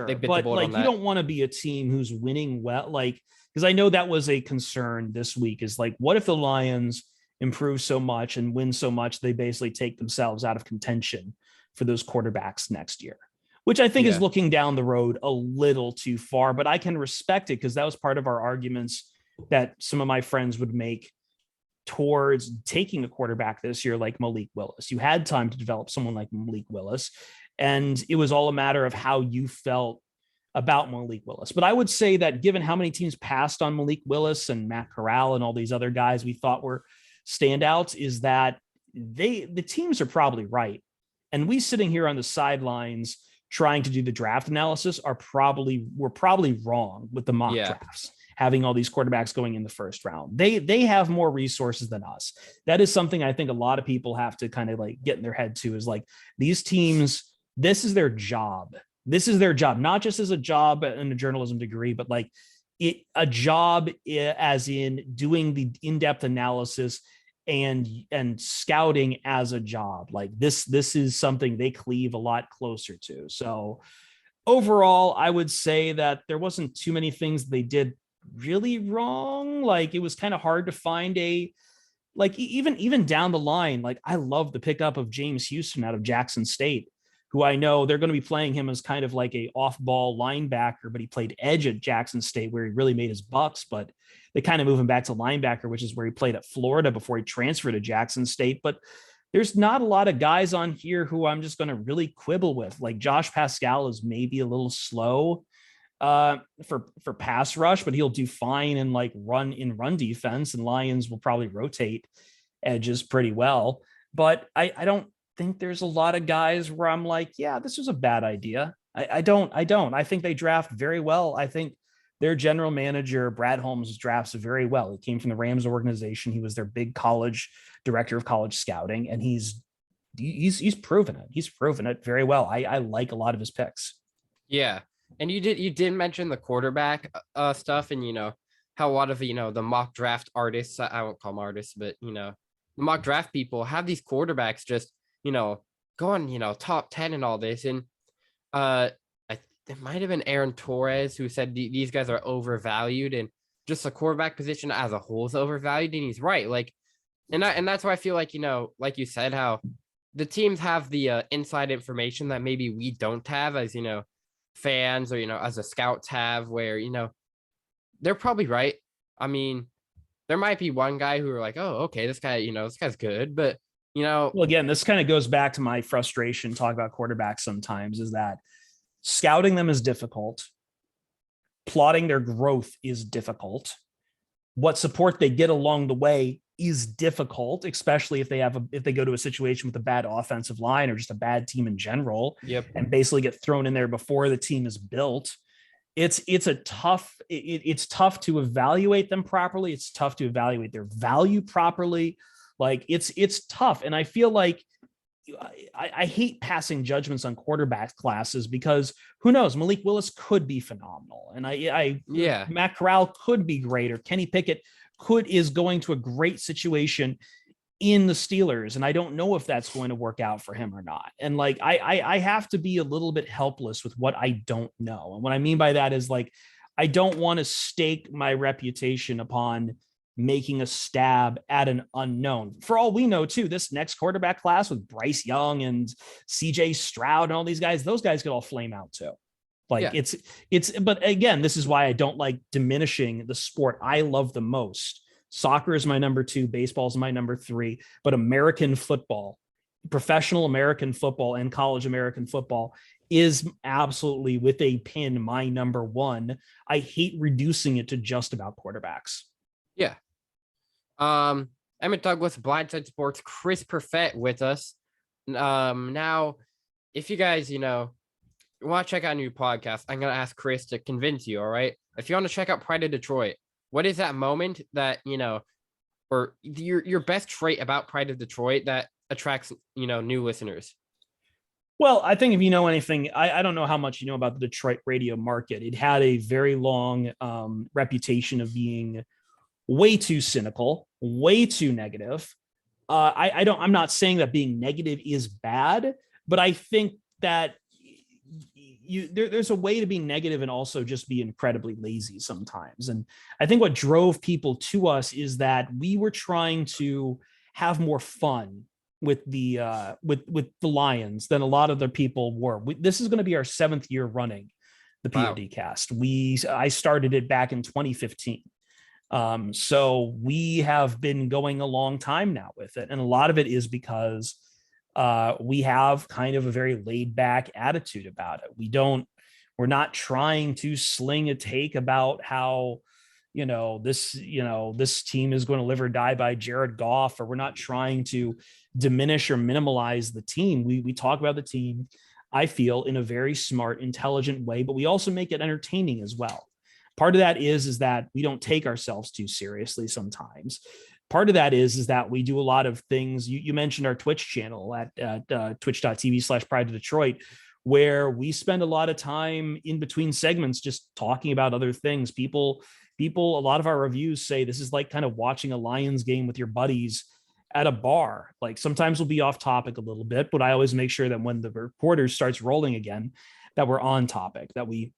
the bullet on that. You don't want to be a team who's winning well, like, because I know that was a concern this week is like, what if the Lions improve so much and win so much they basically take themselves out of contention for those quarterbacks next year, which I think is looking down the road a little too far, but I can respect it because that was part of our arguments that some of my friends would make towards taking a quarterback this year like Malik Willis. You had time to develop someone like Malik Willis, and it was all a matter of how you felt about Malik Willis. But I would say that given how many teams passed on Malik Willis and Matt Corral and all these other guys we thought were standouts, is that the teams are probably right. And we sitting here on the sidelines trying to do the draft analysis we're probably wrong with the mock drafts, having all these quarterbacks going in the first round. They have more resources than us. That is something I think a lot of people have to kind of like get in their head to, is like, these teams, this is their job. This is their job, not just as a job and a journalism degree, but like a job as in doing the in-depth analysis and scouting as a job. Like this is something they cleave a lot closer to. So overall, I would say that there wasn't too many things they did really wrong. Like, it was kind of hard to find a like even down the line, like I love the pickup of James Houston out of Jackson State, who I know they're going to be playing him as kind of like a off-ball linebacker, but he played edge at Jackson State where he really made his bucks. But they kind of move him back to linebacker, which is where he played at Florida before he transferred to Jackson State. But there's not a lot of guys on here who I'm just going to really quibble with. Like Josh Pascal is maybe a little slow for pass rush, but he'll do fine in like run defense, and Lions will probably rotate edges pretty well. But I don't think there's a lot of guys where I'm like, yeah, this was a bad idea. I don't. I think they draft very well. I think their general manager, Brad Holmes, drafts very well. He came from the Rams organization. He was their big college director of college scouting, and he's proven it. He's proven it very well. I like a lot of his picks. Yeah. And you did mention the quarterback stuff, and how a lot of the mock draft artists, I won't call them artists, but the mock draft people have these quarterbacks just go on top 10 and all this. And it might have been Aaron Torres who said these guys are overvalued, and just the quarterback position as a whole is overvalued. And he's right. Like, and that's why I feel like like you said, how the teams have the inside information that maybe we don't have as fans, or as the scouts have, where they're probably right. I mean, there might be one guy who are like, oh, okay, this guy, this guy's good, but well, again, this kind of goes back to my frustration talking about quarterbacks sometimes, is that scouting them is difficult, plotting their growth is difficult, what support they get along the way is difficult, especially if they go to a situation with a bad offensive line or just a bad team in general. Yep. And basically get thrown in there before the team is built. It's tough to evaluate them properly. It's tough to evaluate their value properly. Like it's tough. And I feel like I hate passing judgments on quarterback classes, because who knows, Malik Willis could be phenomenal. And Matt Corral could be great, or Kenny Pickett is going to a great situation in the Steelers. And I don't know if that's going to work out for him or not. And like, I have to be a little bit helpless with what I don't know. And what I mean by that is, like, I don't want to stake my reputation upon making a stab at an unknown. For all we know too, this next quarterback class with Bryce Young and CJ Stroud and all these guys, those guys could all flame out too. Like but again, this is why I don't like diminishing the sport I love the most. Soccer is my number 2, baseball is my number 3, but American football, professional American football and college American football is absolutely with a pin my number 1. I hate reducing it to just about quarterbacks. Yeah. Emmett Douglas, Blindside Sports, Chris Perfett with us. Now, if you guys, want to check out a new podcast, I'm going to ask Chris to convince you, all right? If you want to check out Pride of Detroit, what is that moment that, or your best trait about Pride of Detroit that attracts, new listeners? Well, I think if you know anything, I don't know how much you know about the Detroit radio market. It had a very long reputation of being way too cynical, way too negative. I'm not saying that being negative is bad, but I think that there's a way to be negative and also just be incredibly lazy sometimes. And I think what drove people to us is that we were trying to have more fun with the Lions than a lot of the people were. This is going to be our 7th year running the POD cast. I started it back in 2015. So we have been going a long time now with it. And a lot of it is because we have kind of a very laid back attitude about it. We're not trying to sling a take about how, this team is going to live or die by Jared Goff, or we're not trying to diminish or minimize the team. We talk about the team, I feel, in a very smart, intelligent way, but we also make it entertaining as well. Part of that is that we don't take ourselves too seriously sometimes. Part of that is that we do a lot of things. You mentioned our Twitch channel at twitch.tv/Pride of Detroit, where we spend a lot of time in between segments just talking about other things. People, a lot of our reviews say this is like kind of watching a Lions game with your buddies at a bar. Like, sometimes we'll be off topic a little bit, but I always make sure that when the reporter starts rolling again, that we're on topic, that we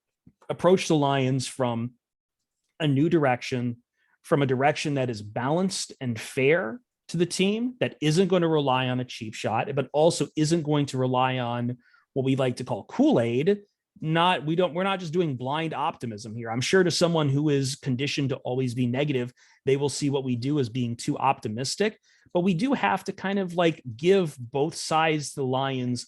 approach the Lions from a new direction, from a direction that is balanced and fair, to the team that isn't going to rely on a cheap shot, but also isn't going to rely on what we like to call Kool-Aid. We're not just doing blind optimism here. I'm sure to someone who is conditioned to always be negative, they will see what we do as being too optimistic, but we do have to kind of like give both sides to the Lions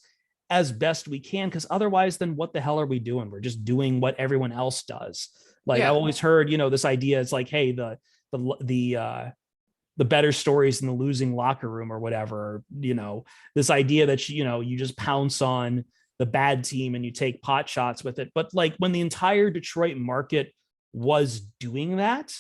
as best we can, because otherwise then what the hell are we doing? We're just doing what everyone else does. Like I've always heard, this idea, it's like, hey, the better stories in the losing locker room or whatever, this idea that, you just pounce on the bad team and you take pot shots with it. But like when the entire Detroit market was doing that,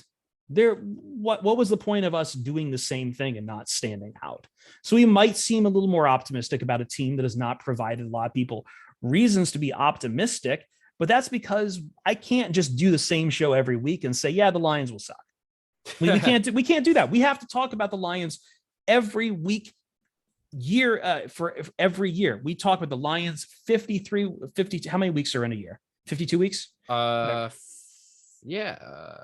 what was the point of us doing the same thing and not standing out? So we might seem a little more optimistic about a team that has not provided a lot of people reasons to be optimistic, but that's because I can't just do the same show every week and say, yeah, the Lions will suck. We can't do that. We have to talk about the Lions every week, for every year. We talk about the Lions 50. How many weeks are in a year? 52 weeks? Yeah,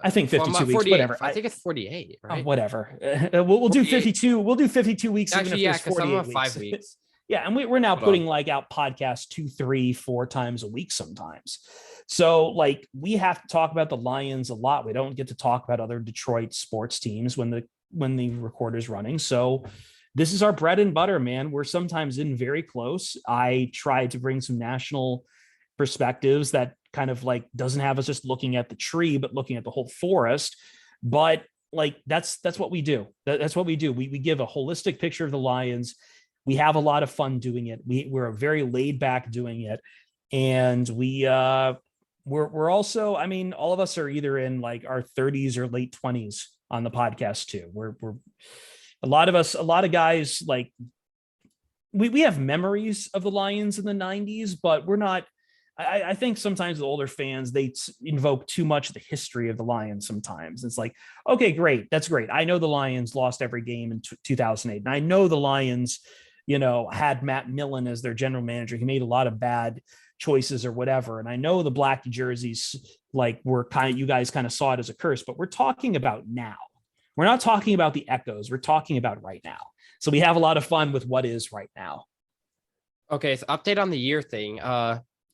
I think 52 weeks. Whatever. I think it's 48. Right? Whatever. We'll do 52. We'll do 52 weeks. Actually, even if because some of 5 weeks. Yeah, and we're now putting like out podcasts 2, 3, 4 times a week sometimes. So like we have to talk about the Lions a lot. We don't get to talk about other Detroit sports teams when the recorder's running. So this is our bread and butter, man. We're sometimes in very close. I try to bring some national perspectives that kind of like doesn't have us just looking at the tree, but looking at the whole forest. But like that's what we do. That's what we do. We give a holistic picture of the Lions. We have a lot of fun doing it. We're very laid back doing it, and we're also, I mean, all of us are either in like our 30s or late 20s on the podcast too. We're a lot of guys, like we have memories of the Lions in the 90s, but we're not. I think sometimes the older fans, they invoke too much of the history of the Lions sometimes. It's like, okay, great. That's great. I know the Lions lost every game in 2008. And I know the Lions, had Matt Millen as their general manager. He made a lot of bad choices or whatever. And I know the black jerseys, like you guys kind of saw it as a curse, but we're talking about now. We're not talking about the echoes. We're talking about right now. So we have a lot of fun with what is right now. Okay. So update on the year thing.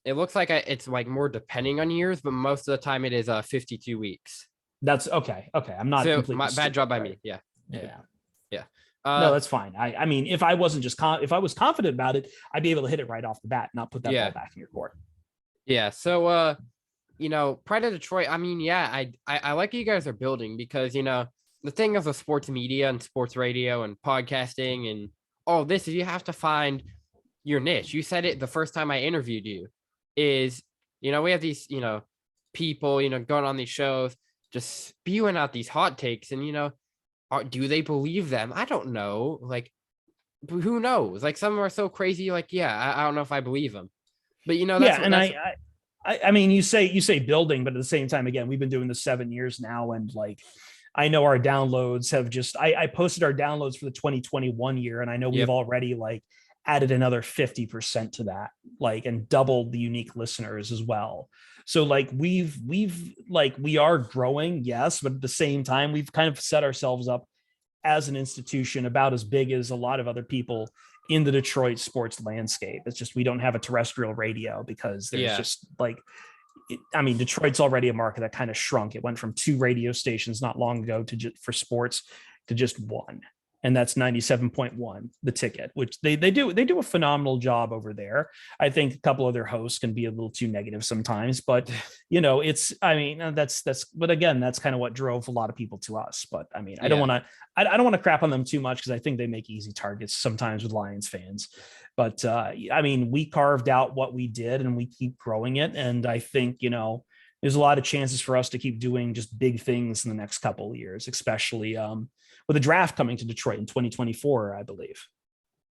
It looks like it's like more depending on years, but most of the time it is 52 weeks. That's okay. Okay. I'm not completely bad job by me. Yeah. No, that's fine. I mean, if I wasn't just if I was confident about it, I'd be able to hit it right off the bat, not put that ball back in your court. Yeah. So, Pride of Detroit, I mean, yeah, I like what you guys are building because, the thing of the sports media and sports radio and podcasting and all this is you have to find your niche. You said it the first time I interviewed you is, we have these, people, going on these shows, just spewing out these hot takes and, do they believe them? I don't know. Like, who knows? Like some are so crazy. Like, yeah, I don't know if I believe them, but I mean, you say building, but at the same time, again, we've been doing this 7 years now. And like, I know our downloads have I posted our downloads for the 2021 year. And I know we've already like added another 50% to that, like, and doubled the unique listeners as well. So like we are growing, yes, but at the same time, we've kind of set ourselves up as an institution about as big as a lot of other people in the Detroit sports landscape. It's just, we don't have a terrestrial radio because there's just like, Detroit's already a market that kind of shrunk. It went from 2 radio stations not long ago for sports to just 1. And that's 97.1, the ticket, which they do a phenomenal job over there. I think a couple of their hosts can be a little too negative sometimes, but but again, that's kind of what drove a lot of people to us. But I mean, I don't want to crap on them too much because I think they make easy targets sometimes with Lions fans. But we carved out what we did and we keep growing it. And I think, there's a lot of chances for us to keep doing just big things in the next couple of years, especially with a draft coming to Detroit in 2024, I believe.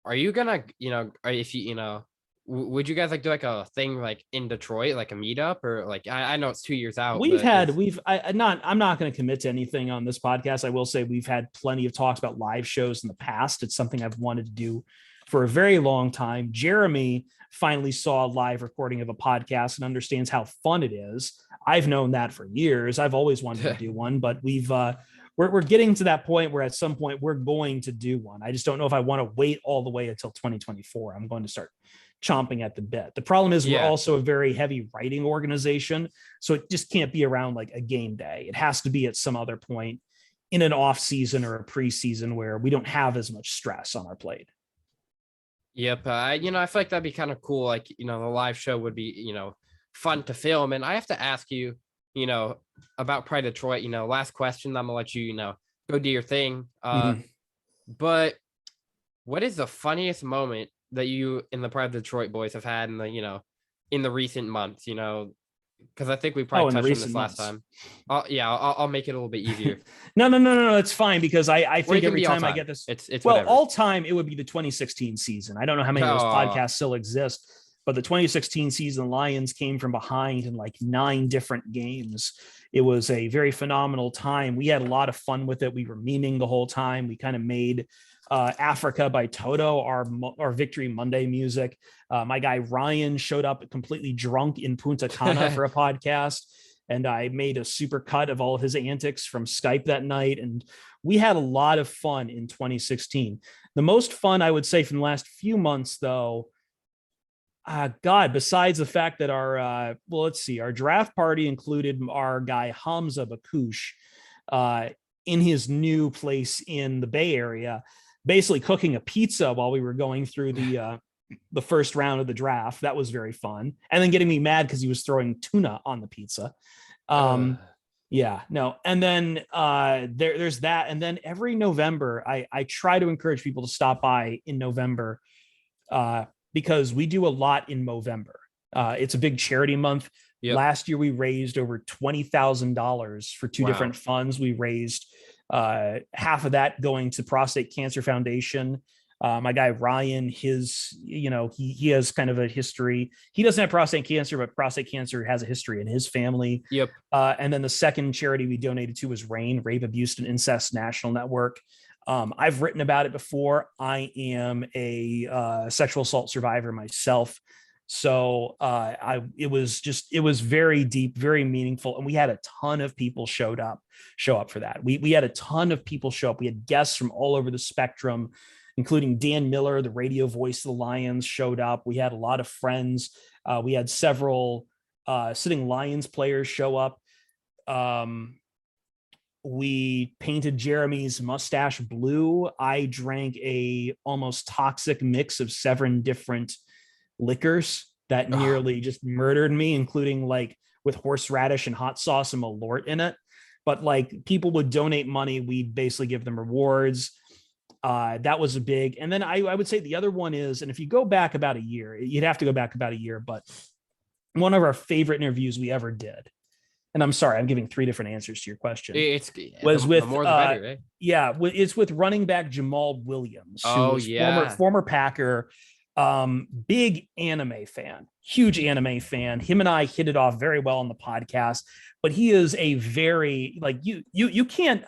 Are you gonna, if you, would you guys like do like a thing like in Detroit, like a meetup or like, I know it's 2 years out. I'm not going to commit to anything on this podcast. I will say we've had plenty of talks about live shows in the past. It's something I've wanted to do for a very long time. Jeremy finally saw a live recording of a podcast and understands how fun it is. I've known that for years. I've always wanted to do one, but we're we're getting to that point where at some point we're going to do one. I just don't know if I want to wait all the way until 2024. I'm going to start chomping at the bit. The problem is we're also a very heavy writing organization, so it just can't be around like a game day. It has to be at some other point in an off season or a preseason where we don't have as much stress on our plate. Yep. I feel like that'd be kind of cool. Like, the live show would be, fun to film. And I have to ask you, about Pride Detroit, last question. I'm gonna let you, go do your thing. But what is the funniest moment that you and the Pride Detroit boys have had in the, in the recent months, because I think we probably touched on this last time. I'll make it a little bit easier. No, it's fine, because I think every time I get this, it's well, whatever. all time it would be the 2016 season. I don't know how many of those podcasts still exist, but the 2016 season, the Lions came from behind in like 9 different games. It was a very phenomenal time. We had a lot of fun with it. We were memeing the whole time. We kind of made Africa by Toto our Victory Monday music. My guy Ryan showed up completely drunk in Punta Cana for a podcast, and I made a super cut of all of his antics from Skype that night. And we had a lot of fun in 2016. The most fun, I would say, from the last few months, though, besides the fact that our draft party included our guy Hamza Bakush in his new place in the Bay Area, basically cooking a pizza while we were going through the first round of the draft. That was very fun. And then getting me mad because he was throwing tuna on the pizza. And then there's that. And then every November, I try to encourage people to stop by in November, because we do a lot in Movember. It's a big charity month. Yep. Last year, we raised over $20,000 for 2 different funds. We raised half of that going to Prostate Cancer Foundation. My guy Ryan, he has kind of a history. He doesn't have prostate cancer, but prostate cancer has a history in his family. Yep. And then the second charity we donated to was RAIN, Rape, Abuse, and Incest National Network. I've written about it before. I am a sexual assault survivor myself. So it was very deep, very meaningful. And we had a ton of people show up for that. We had a ton of people show up. We had guests from all over the spectrum, including Dan Miller, the radio voice of the Lions, showed up. We had a lot of friends. We had several sitting Lions players show up. We painted Jeremy's mustache blue. I drank a almost toxic mix of 7 different liquors that nearly just murdered me, including like with horseradish and hot sauce and Malort in it. But like, people would donate money. We'd basically give them rewards. That was a big, and then I would say the other one is, and if you go back about a year, you'd have to go back about a year, but one of our favorite interviews we ever did, and I'm sorry, I'm giving 3 different answers to your question. It's with more the better, right? Yeah, it's with running back Jamal Williams, who was former Packer, big anime fan, huge anime fan. Him and I hit it off very well on the podcast, but he is a very you can't.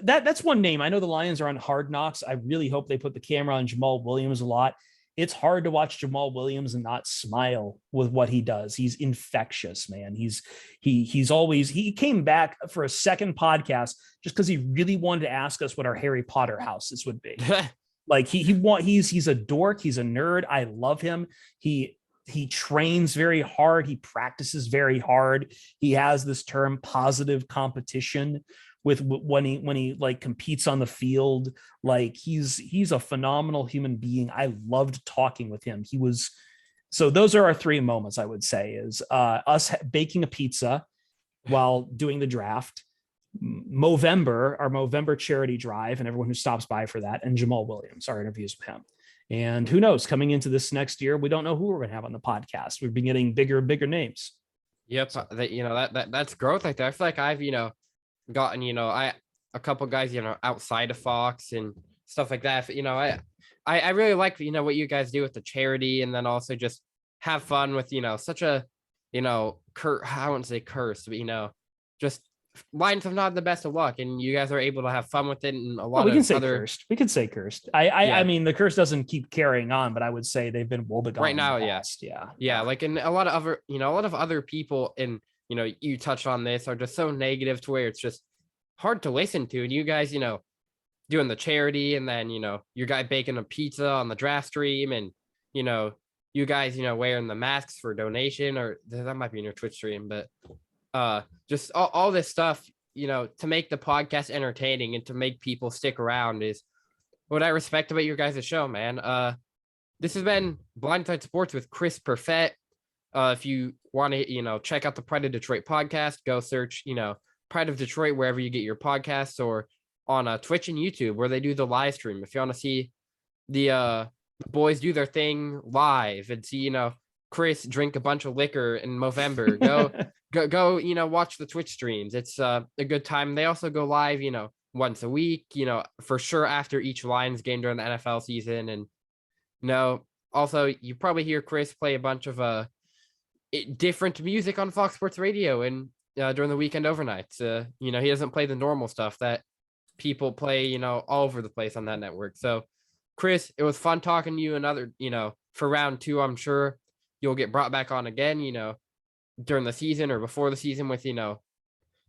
That's one name. I know the Lions are on Hard Knocks. I really hope they put the camera on Jamal Williams a lot. It's hard to watch Jamal Williams and not smile with what he does. He's infectious, man. He came back for a second podcast just because he really wanted to ask us what our Harry Potter houses would be. Like he's a dork. He's a nerd. I love him. He trains very hard. He practices very hard. He has this term positive competition with when he like competes on the field. Like he's a phenomenal human being. I loved talking with him. So those are our 3 moments, I would say, is us baking a pizza while doing the draft, Movember, our Movember charity drive, and everyone who stops by for that, and Jamal Williams, our interviews with him. And who knows, coming into this next year, we don't know who we're going to have on the podcast. We've been getting bigger and bigger names. Yep. So, that's growth right there. I feel like I've, gotten, a couple guys, outside of Fox and stuff like that. I really like, what you guys do with the charity, and then also just have fun with, such a, I wouldn't say curse, but, just Lions have not the best of luck, and you guys are able to have fun with it. And a lot we can say cursed. We could say cursed. I mean, the curse doesn't keep carrying on, but I would say they've been woebegone right now. Yeah. Like, and a lot of other people, and you touched on this, are just so negative to where it's just hard to listen to. And you guys, doing the charity, and then, your guy baking a pizza on the draft stream, and, you guys, wearing the masks for donation, or that might be in your Twitch stream, but just all this stuff, to make the podcast entertaining and to make people stick around is what I respect about your guys' show, man. This has been Blindside Sports with Chris Perfett. If you want to, check out the Pride of Detroit podcast, go search, Pride of Detroit wherever you get your podcasts, or on Twitch and YouTube where they do the live stream. If you want to see the boys do their thing live and see, Chris drink a bunch of liquor in November, go, watch the Twitch streams. It's a good time. They also go live, once a week, for sure after each Lions game during the NFL season. And also you probably hear Chris play a bunch of different music on Fox Sports Radio and during the weekend overnights. He doesn't play the normal stuff that people play, all over the place on that network. So, Chris, it was fun talking to you. Another, for round 2, I'm sure you'll get brought back on again, during the season or before the season with,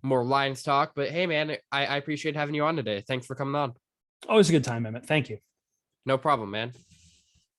more Lions talk. But hey, man, I appreciate having you on today. Thanks for coming on. Always a good time, Emmett. Thank you. No problem, man.